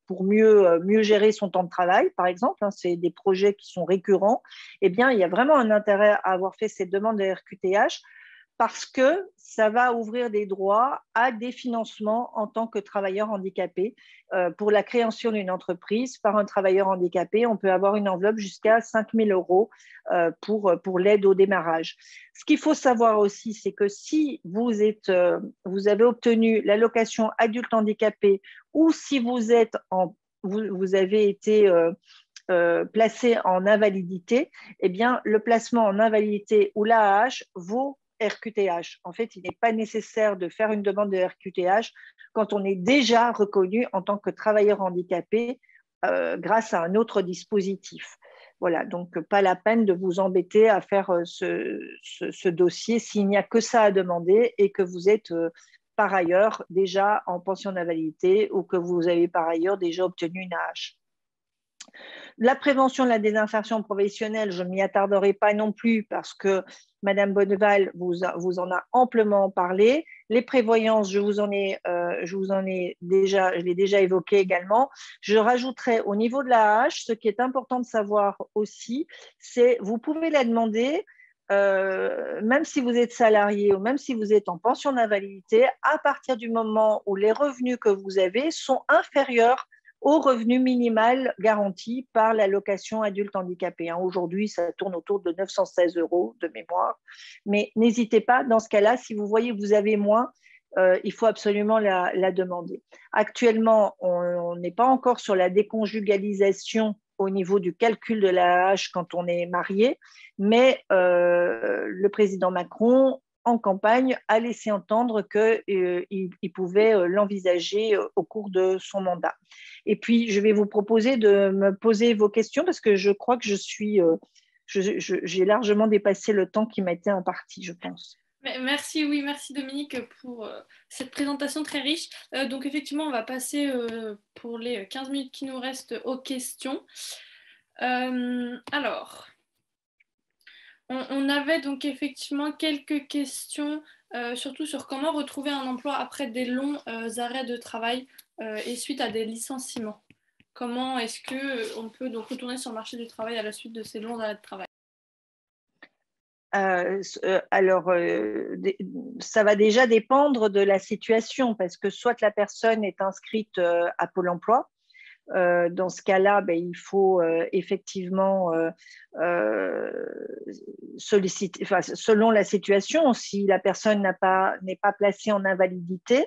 pour mieux gérer son temps de travail, par exemple, hein, c'est des projets qui sont récurrents, eh bien, il y a vraiment un intérêt à avoir fait cette demande de RQTH parce que ça va ouvrir des droits à des financements en tant que travailleur handicapé. Pour la création d'une entreprise par un travailleur handicapé, on peut avoir une enveloppe jusqu'à 5 000 € pour l'aide au démarrage. Ce qu'il faut savoir aussi, c'est que si vous avez obtenu l'allocation adulte handicapé ou si vous avez été placé en invalidité, eh bien, le placement en invalidité ou l'AAH vaut RQTH. En fait, il n'est pas nécessaire de faire une demande de RQTH quand on est déjà reconnu en tant que travailleur handicapé grâce à un autre dispositif. Voilà, donc pas la peine de vous embêter à faire ce dossier s'il n'y a que ça à demander et que vous êtes par ailleurs déjà en pension d'invalidité ou que vous avez par ailleurs déjà obtenu une AH. La prévention de la désinsertion professionnelle, je ne m'y attarderai pas non plus parce que Madame Bonneval vous en a amplement parlé. Les prévoyances, je l'ai déjà évoqué également. Je rajouterai au niveau de la hache, ce qui est important de savoir aussi, c'est vous pouvez la demander même si vous êtes salarié ou même si vous êtes en pension d'invalidité, à partir du moment où les revenus que vous avez sont inférieurs au revenu minimal garanti par l'allocation adulte handicapé. Aujourd'hui, ça tourne autour de 916 € de mémoire. Mais n'hésitez pas, dans ce cas-là, si vous voyez que vous avez moins, il faut absolument la demander. Actuellement, on n'est pas encore sur la déconjugalisation au niveau du calcul de l'AAH quand on est marié, mais le président Macron, en campagne, a laissé entendre qu'il pouvait l'envisager au cours de son mandat. Et puis, je vais vous proposer de me poser vos questions parce que je crois que j'ai largement dépassé le temps qui m'a été imparti, je pense. Merci, oui, merci Dominique pour cette présentation très riche. Donc effectivement, on va passer pour les 15 minutes qui nous restent aux questions. Alors, on avait donc effectivement quelques questions, surtout sur comment retrouver un emploi après des longs arrêts de travail et suite à des licenciements. Comment est-ce qu'on peut donc retourner sur le marché du travail à la suite de ces longs arrêts de travail? Ça va déjà dépendre de la situation parce que soit la personne est inscrite à Pôle emploi. Dans ce cas-là, il faut effectivement solliciter, selon la situation, si la personne n'est pas placée en invalidité,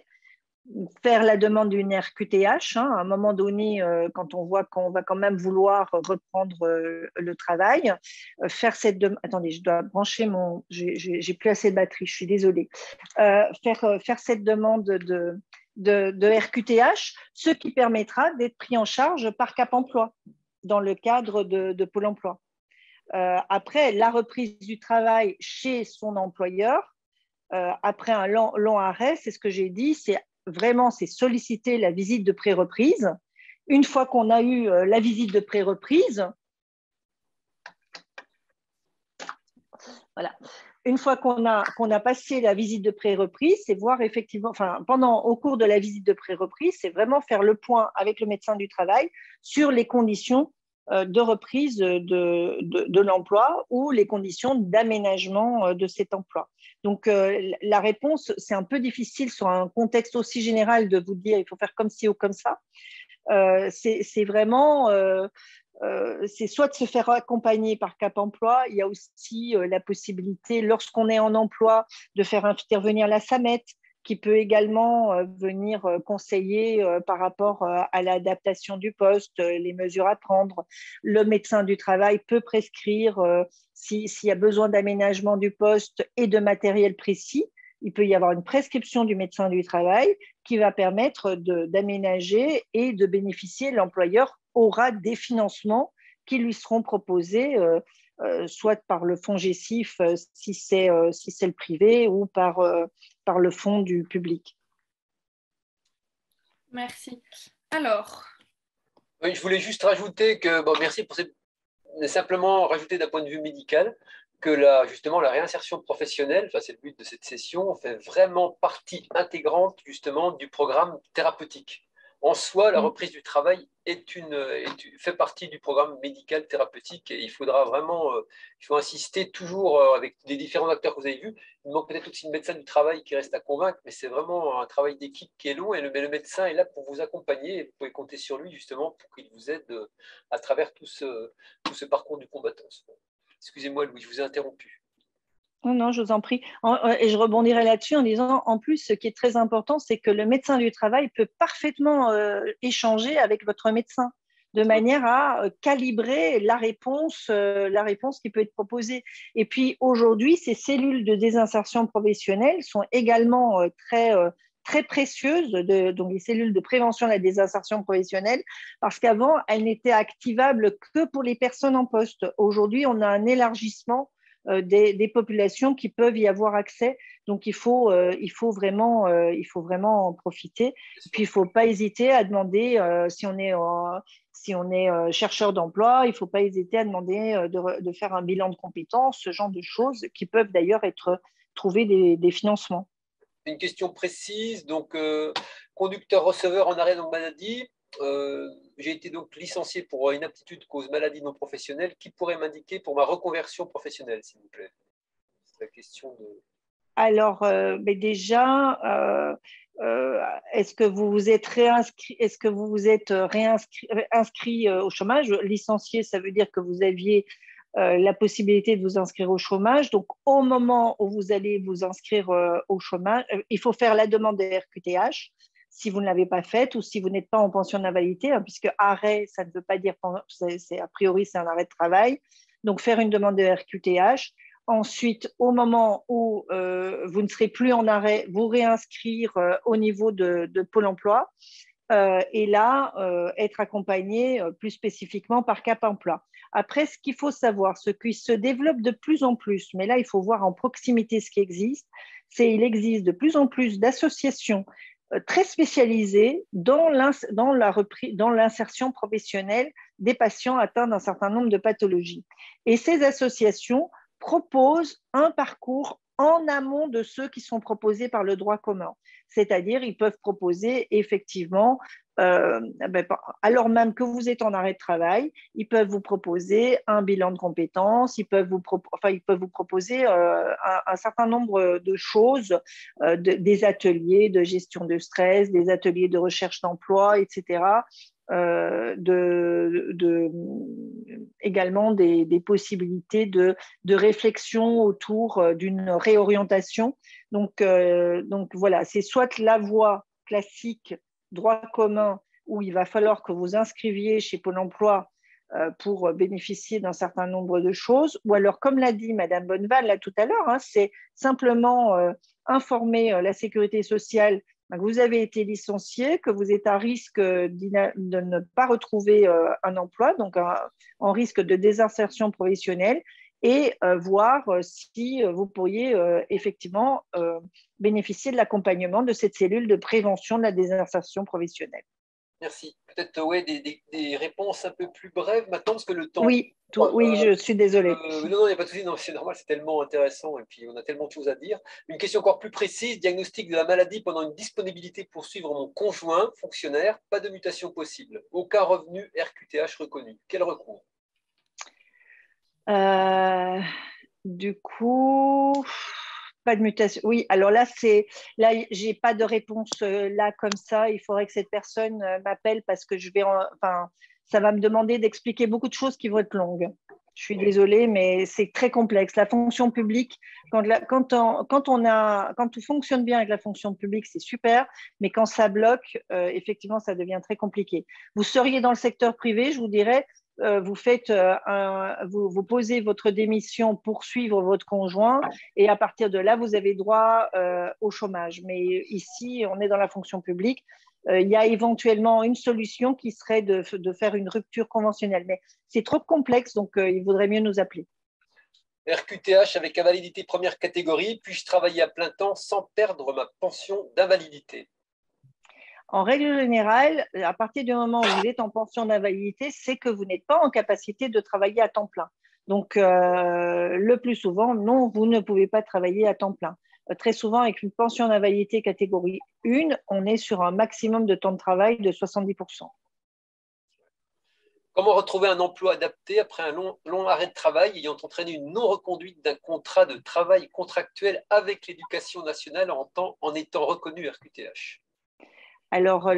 faire la demande d'une RQTH. À un moment donné, quand on voit qu'on va quand même vouloir reprendre le travail, faire cette demande. Attendez, je dois brancher j'ai plus assez de batterie, je suis désolée. Faire cette demande de RQTH, ce qui permettra d'être pris en charge par Cap Emploi dans le cadre de Pôle emploi. Après, la reprise du travail chez son employeur, après un long arrêt, c'est ce que j'ai dit, c'est solliciter la visite de pré-reprise. Une fois qu'on a eu la visite de pré-reprise, voilà. Une fois qu'on a passé la visite de pré-reprise, c'est voir effectivement, au cours de la visite de pré-reprise, c'est vraiment faire le point avec le médecin du travail sur les conditions de reprise de l'emploi ou les conditions d'aménagement de cet emploi. Donc, la réponse, c'est un peu difficile sur un contexte aussi général de vous dire il faut faire comme ci ou comme ça. C'est vraiment… c'est soit de se faire accompagner par Cap Emploi, il y a aussi la possibilité, lorsqu'on est en emploi, de faire intervenir la SAMET, qui peut également venir conseiller par rapport à l'adaptation du poste, les mesures à prendre. Le médecin du travail peut prescrire s'il y a besoin d'aménagement du poste et de matériel précis. Il peut y avoir une prescription du médecin du travail qui va permettre d'aménager et de bénéficier. L'employeur aura des financements qui lui seront proposés, soit par le fonds GESIF si c'est le privé ou par le fonds du public. Merci. Alors… Oui, je voulais juste rajouter que, merci pour simplement rajouter d'un point de vue médical, que justement la réinsertion professionnelle, c'est le but de cette session, fait vraiment partie intégrante justement du programme thérapeutique. En soi, la reprise du travail fait partie du programme médical thérapeutique et il faudra vraiment insister toujours avec les différents acteurs que vous avez vus. Il manque peut-être aussi une médecin du travail qui reste à convaincre, mais c'est vraiment un travail d'équipe qui est long et le médecin est là pour vous accompagner et vous pouvez compter sur lui justement pour qu'il vous aide à travers tout ce parcours du combattant. Excusez-moi Louis, je vous ai interrompu. Non, je vous en prie. Et je rebondirai là-dessus en disant, en plus, ce qui est très important, c'est que le médecin du travail peut parfaitement échanger avec votre médecin de manière à calibrer la réponse qui peut être proposée. Et puis, aujourd'hui, ces cellules de désinsertion professionnelle sont également très précieuses, donc les cellules de prévention de la désinsertion professionnelle, parce qu'avant, elles n'étaient activables que pour les personnes en poste. Aujourd'hui, on a un élargissement des populations qui peuvent y avoir accès. Donc, il faut vraiment en profiter. Et puis, il ne faut pas hésiter à demander, si on est chercheur d'emploi, il ne faut pas hésiter à demander de faire un bilan de compétences, ce genre de choses qui peuvent d'ailleurs trouver des financements. Une question précise, donc conducteur-receveur en arrêt de maladie. J'ai été donc licencié pour inaptitude cause maladie non professionnelle. Qui pourrait m'indiquer pour ma reconversion professionnelle, s'il vous plaît? C'est la question de… Alors, mais déjà, est-ce que vous vous êtes réinscrit, inscrit au chômage? Licencié, ça veut dire que vous aviez la possibilité de vous inscrire au chômage. Donc, au moment où vous allez vous inscrire au chômage, il faut faire la demande de RQTH. Si vous ne l'avez pas faite ou si vous n'êtes pas en pension d'invalidité, puisque arrêt, ça ne veut pas dire, a priori, c'est un arrêt de travail. Donc, faire une demande de RQTH. Ensuite, au moment où vous ne serez plus en arrêt, vous réinscrire au niveau de Pôle emploi et là, être accompagné plus spécifiquement par Cap Emploi. Après, ce qu'il faut savoir, ce qui se développe de plus en plus, mais là, il faut voir en proximité ce qui existe, il existe de plus en plus d'associations très spécialisées dans l'insertion professionnelle des patients atteints d'un certain nombre de pathologies. Et ces associations proposent un parcours en amont de ceux qui sont proposés par le droit commun. C'est-à-dire, ils peuvent proposer effectivement, alors même que vous êtes en arrêt de travail, ils peuvent vous proposer un bilan de compétences, ils peuvent vous proposer un certain nombre de choses, des ateliers de gestion de stress, des ateliers de recherche d'emploi, etc., également des possibilités de réflexion autour d'une réorientation. Donc voilà, c'est soit la voie classique, droit commun, où il va falloir que vous inscriviez chez Pôle emploi pour bénéficier d'un certain nombre de choses, ou alors, comme l'a dit Madame Bonneval là tout à l'heure, c'est simplement informer la sécurité sociale que vous avez été licencié, que vous êtes à risque de ne pas retrouver un emploi, donc en risque de désinsertion professionnelle, et voir si vous pourriez effectivement bénéficier de l'accompagnement de cette cellule de prévention de la désinsertion professionnelle. Merci. Peut-être ouais, des réponses un peu plus brèves maintenant, parce que le temps… Oui, oui, je suis désolée. Non, il n'y a pas de souci, c'est normal, c'est tellement intéressant et puis on a tellement de choses à dire. Une question encore plus précise, diagnostic de la maladie pendant une disponibilité pour suivre mon conjoint, fonctionnaire, pas de mutation possible, aucun revenu RQTH reconnu. Quel recours? Du coup, pas de mutation. Oui, alors là, j'ai pas de réponse là comme ça. Il faudrait que cette personne m'appelle parce que ça va me demander d'expliquer beaucoup de choses qui vont être longues. Je suis désolée, mais c'est très complexe. La fonction publique, quand tout fonctionne bien avec la fonction publique, c'est super, mais quand ça bloque, effectivement, ça devient très compliqué. Vous seriez dans le secteur privé, je vous dirais, vous posez votre démission pour suivre votre conjoint et à partir de là, vous avez droit au chômage. Mais ici, on est dans la fonction publique. Il y a éventuellement une solution qui serait de faire une rupture conventionnelle. Mais c'est trop complexe, donc il vaudrait mieux nous appeler. RQTH avec invalidité première catégorie, puis-je travailler à plein temps sans perdre ma pension d'invalidité? En règle générale, à partir du moment où vous êtes en pension d'invalidité, c'est que vous n'êtes pas en capacité de travailler à temps plein. Donc, le plus souvent, non, vous ne pouvez pas travailler à temps plein. Très souvent, avec une pension d'invalidité catégorie 1, on est sur un maximum de temps de travail de 70%. Comment retrouver un emploi adapté après un long arrêt de travail ayant entraîné une non-reconduite d'un contrat de travail contractuel avec l'éducation nationale en étant reconnu RQTH? Alors,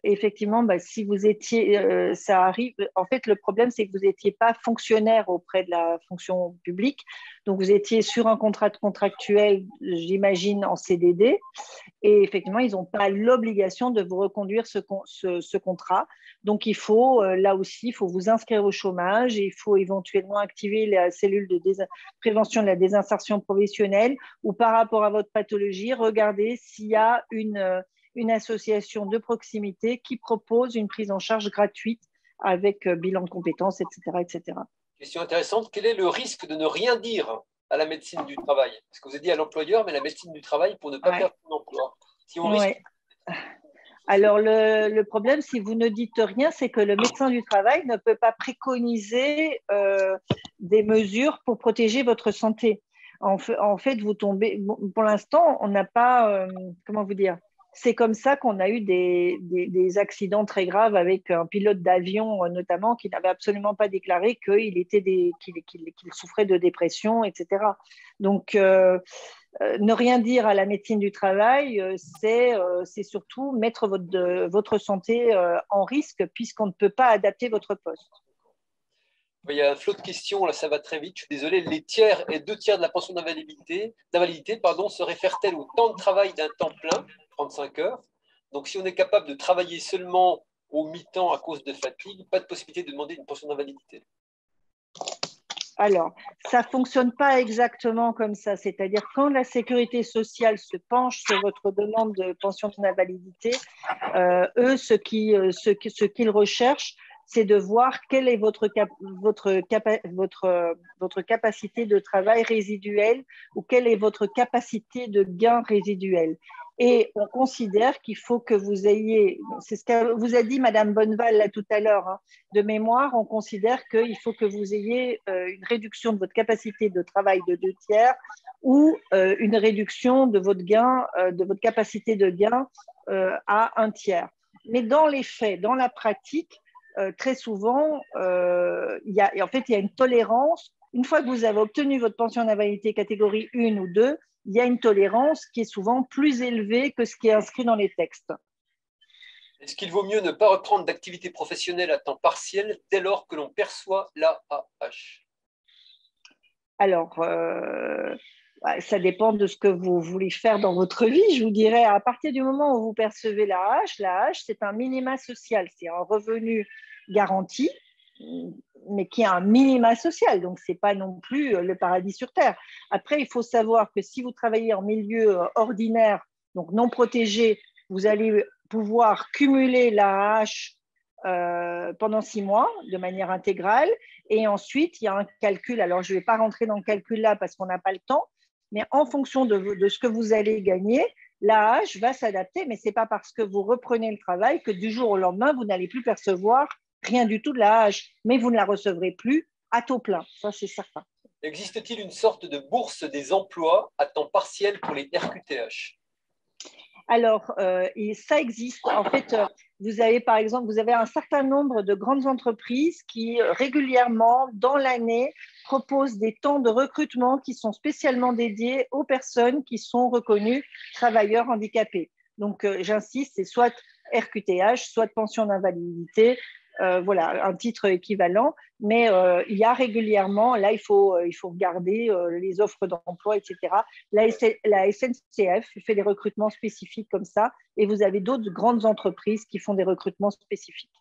effectivement, si vous étiez, ça arrive. En fait, le problème, c'est que vous n'étiez pas fonctionnaire auprès de la fonction publique. Donc, vous étiez sur un contrat contractuel, j'imagine, en CDD. Et effectivement, ils n'ont pas l'obligation de vous reconduire ce contrat. Donc, là aussi, il faut vous inscrire au chômage et il faut éventuellement activer la cellule de prévention de la désinsertion professionnelle ou par rapport à votre pathologie, regarder s'il y a une association de proximité qui propose une prise en charge gratuite avec bilan de compétences, etc., etc. Question intéressante, quel est le risque de ne rien dire à la médecine du travail? Parce que vous avez dit à l'employeur, mais la médecine du travail pour ne pas perdre son emploi. Si on risque… Alors, le problème, si vous ne dites rien, c'est que le médecin du travail ne peut pas préconiser des mesures pour protéger votre santé. En fait, vous tombez… Pour l'instant, on n'a pas… comment vous dire? C'est comme ça qu'on a eu des accidents très graves avec un pilote d'avion, notamment, qui n'avait absolument pas déclaré qu'il souffrait de dépression, etc. Donc, ne rien dire à la médecine du travail, c'est surtout mettre votre santé en risque puisqu'on ne peut pas adapter votre poste. Il y a un flot de questions, là ça va très vite, je suis désolé. Les tiers et 2/3 de la pension d'invalidité se réfèrent-elles au temps de travail d'un temps plein, 35 heures? Donc si on est capable de travailler seulement au mi-temps à cause de fatigue, pas de possibilité de demander une pension d'invalidité. Alors, ça ne fonctionne pas exactement comme ça. C'est-à-dire, quand la sécurité sociale se penche sur votre demande de pension d'invalidité, eux, ce qu'ils recherchent, c'est de voir quelle est votre capacité de travail résiduelle ou quelle est votre capacité de gain résiduel. Et on considère qu'il faut que vous ayez, c'est ce que vous a dit Madame Bonneval là tout à l'heure, hein, de mémoire, on considère qu'il faut que vous ayez une réduction de votre capacité de travail de 2/3 ou une réduction de votre gain, de votre capacité de gain à 1/3. Mais dans les faits, dans la pratique, très souvent, il y a une tolérance. Une fois que vous avez obtenu votre pension d'invalidité catégorie 1 ou 2, il y a une tolérance qui est souvent plus élevée que ce qui est inscrit dans les textes. Est-ce qu'il vaut mieux ne pas reprendre d'activité professionnelle à temps partiel dès lors que l'on perçoit l'AAH? Alors, ça dépend de ce que vous voulez faire dans votre vie. Je vous dirais, à partir du moment où vous percevez l'AAH, c'est un minima social, c'est un revenu garanti, mais qui est un minima social, donc ce n'est pas non plus le paradis sur Terre. Après, il faut savoir que si vous travaillez en milieu ordinaire, donc non protégé, vous allez pouvoir cumuler l'AAH pendant 6 mois de manière intégrale. Et ensuite, il y a un calcul. Alors, je ne vais pas rentrer dans le calcul là parce qu'on n'a pas le temps, mais en fonction de ce que vous allez gagner, l'AAH va s'adapter. Mais ce n'est pas parce que vous reprenez le travail que du jour au lendemain, vous n'allez plus percevoir rien du tout de l'AAH. Mais vous ne la recevrez plus à taux plein. Ça, c'est certain. Existe-t-il une sorte de bourse des emplois à temps partiel pour les RQTH? Alors, ça existe. En fait, vous avez par exemple, vous avez un certain nombre de grandes entreprises qui régulièrement, dans l'année, proposent des temps de recrutement qui sont spécialement dédiés aux personnes qui sont reconnues travailleurs handicapés. Donc, j'insiste, c'est soit RQTH, soit pension d'invalidité, voilà, un titre équivalent. Mais il y a régulièrement, là, il faut regarder les offres d'emploi, etc. La SNCF fait des recrutements spécifiques comme ça, et vous avez d'autres grandes entreprises qui font des recrutements spécifiques.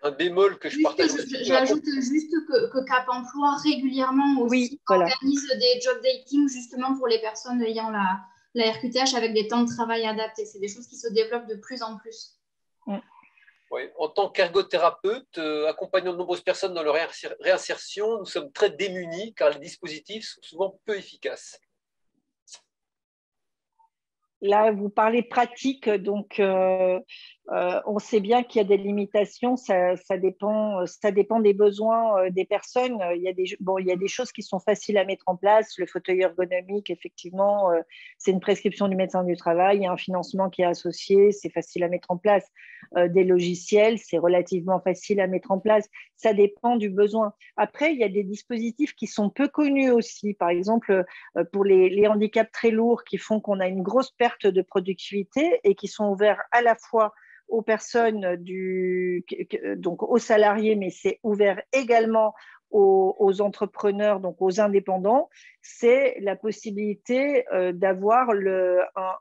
Un bémol que je partage. J'ajoute juste que Cap Emploi régulièrement aussi organise des job dating justement pour les personnes ayant la RQTH avec des temps de travail adaptés. C'est des choses qui se développent de plus en plus. Oui. En tant qu'ergothérapeute, accompagnant de nombreuses personnes dans leur réinsertion, nous sommes très démunis car les dispositifs sont souvent peu efficaces. Là, vous parlez pratique, donc on sait bien qu'il y a des limitations, ça dépend des besoins des personnes. Il y a des choses qui sont faciles à mettre en place. Le fauteuil ergonomique, effectivement, c'est une prescription du médecin du travail, il y a un financement qui est associé, c'est facile à mettre en place. Des logiciels, c'est relativement facile à mettre en place. Ça dépend du besoin. Après, il y a des dispositifs qui sont peu connus aussi. Par exemple, pour les handicaps très lourds qui font qu'on a une grosse perte de productivité et qui sont ouverts à la fois aux personnes, donc aux salariés, mais c'est ouvert également aux entrepreneurs, donc aux indépendants, c'est la possibilité d'avoir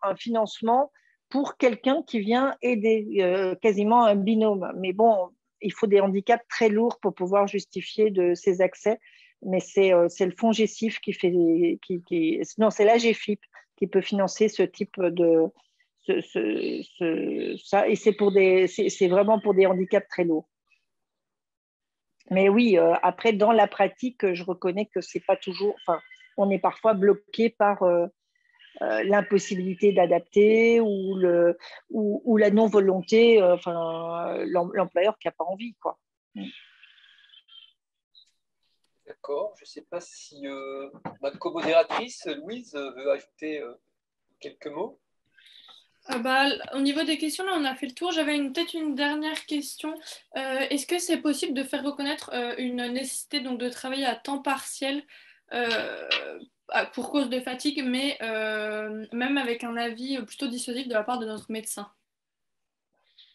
un financement pour quelqu'un qui vient aider, quasiment un binôme. Mais bon, il faut des handicaps très lourds pour pouvoir justifier de ces accès. Mais c'est le fonds GESIF qui fait, non, c'est l'AGFIP qui peut financer ce type de ça, et c'est vraiment pour des handicaps très lourds. Mais oui, après dans la pratique, je reconnais que c'est pas toujours. Enfin, on est parfois bloqué par l'impossibilité d'adapter ou la non volonté, l'employeur qui n'a pas envie, quoi. D'accord. Je ne sais pas si ma co-modératrice, Louise, veut ajouter quelques mots. Au niveau des questions, là, on a fait le tour. J'avais peut-être une dernière question. Est-ce que c'est possible de faire reconnaître une nécessité donc, de travailler à temps partiel pour cause de fatigue, mais même avec un avis plutôt dissuasif de la part de notre médecin?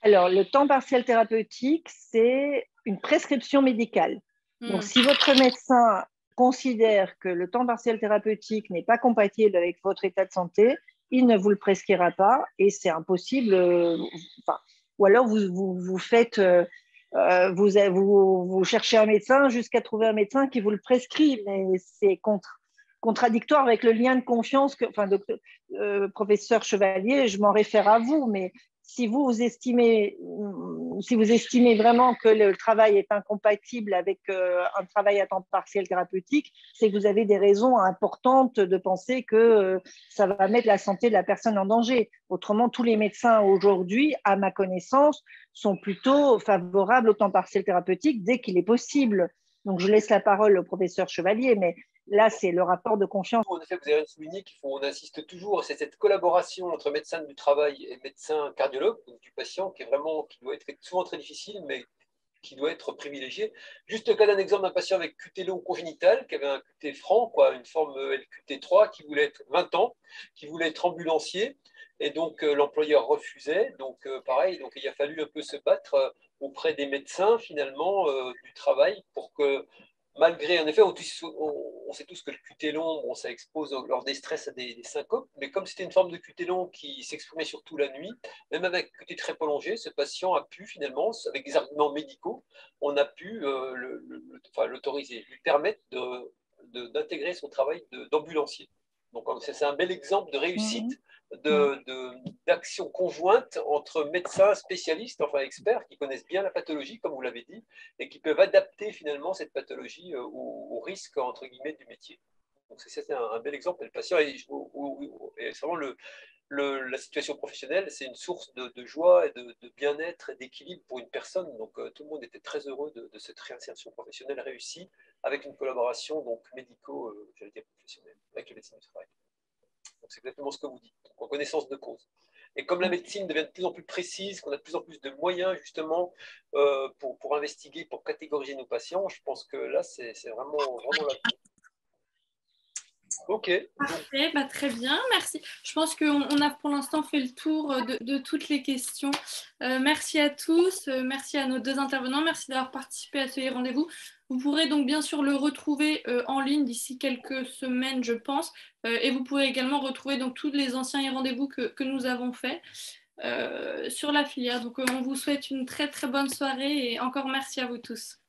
Alors, le temps partiel thérapeutique, c'est une prescription médicale. Donc, si votre médecin considère que le temps partiel thérapeutique n'est pas compatible avec votre état de santé, il ne vous le prescrira pas et c'est impossible. Ou alors, vous faites, vous cherchez un médecin jusqu'à trouver un médecin qui vous le prescrit, mais c'est contradictoire avec le lien de confiance professeur Chevalier, je m'en réfère à vous, mais si vous estimez vraiment que le travail est incompatible avec un travail à temps partiel thérapeutique, c'est que vous avez des raisons importantes de penser que ça va mettre la santé de la personne en danger. Autrement, tous les médecins aujourd'hui, à ma connaissance, sont plutôt favorables au temps partiel thérapeutique dès qu'il est possible. Donc, je laisse la parole au professeur Chevalier, mais là, c'est le rapport de confiance. En effet, vous avez souligné on insiste toujours, c'est cette collaboration entre médecin du travail et médecin cardiologue, donc du patient, qui doit être souvent très difficile, mais qui doit être privilégié. Juste le cas d'un exemple d'un patient avec QT long congénital, qui avait un QT franc, une forme LQT3, qui voulait être 20 ans, qui voulait être ambulancier, et donc l'employeur refusait. Donc pareil, donc il a fallu un peu se battre auprès des médecins finalement du travail pour que malgré, en effet, on sait tous que le QT long, ça expose lors des stress à des syncopes, mais comme c'était une forme de QT long qui s'exprimait surtout la nuit, même avec QT très prolongé, ce patient a pu finalement, avec des arguments médicaux, on a pu l'autoriser, lui permettre d'intégrer son travail d'ambulancier. Donc, c'est un bel exemple de réussite d'action conjointe entre médecins spécialistes, enfin experts, qui connaissent bien la pathologie, comme vous l'avez dit, et qui peuvent adapter finalement cette pathologie au risque, entre guillemets, du métier. Donc, c'est un bel exemple. Le patient, et c'est vraiment la situation professionnelle, c'est une source de joie et de bien-être et d'équilibre pour une personne. Donc, tout le monde était très heureux de cette réinsertion professionnelle réussie avec une collaboration donc j'allais dire professionnelle, avec le médecin du travail. Donc, c'est exactement ce que vous dites, donc, en connaissance de cause. Et comme la médecine devient de plus en plus précise, qu'on a de plus en plus de moyens justement pour investiguer, pour catégoriser nos patients, je pense que là, c'est vraiment la vie. Ok. Parfait, bah, très bien, merci. Je pense qu'on a pour l'instant fait le tour de toutes les questions. Merci à tous, merci à nos deux intervenants, merci d'avoir participé à ce rendez-vous. Vous pourrez donc bien sûr le retrouver en ligne d'ici quelques semaines, je pense, et vous pourrez également retrouver donc tous les anciens rendez-vous que nous avons faits sur la filière. Donc on vous souhaite une très très bonne soirée et encore merci à vous tous.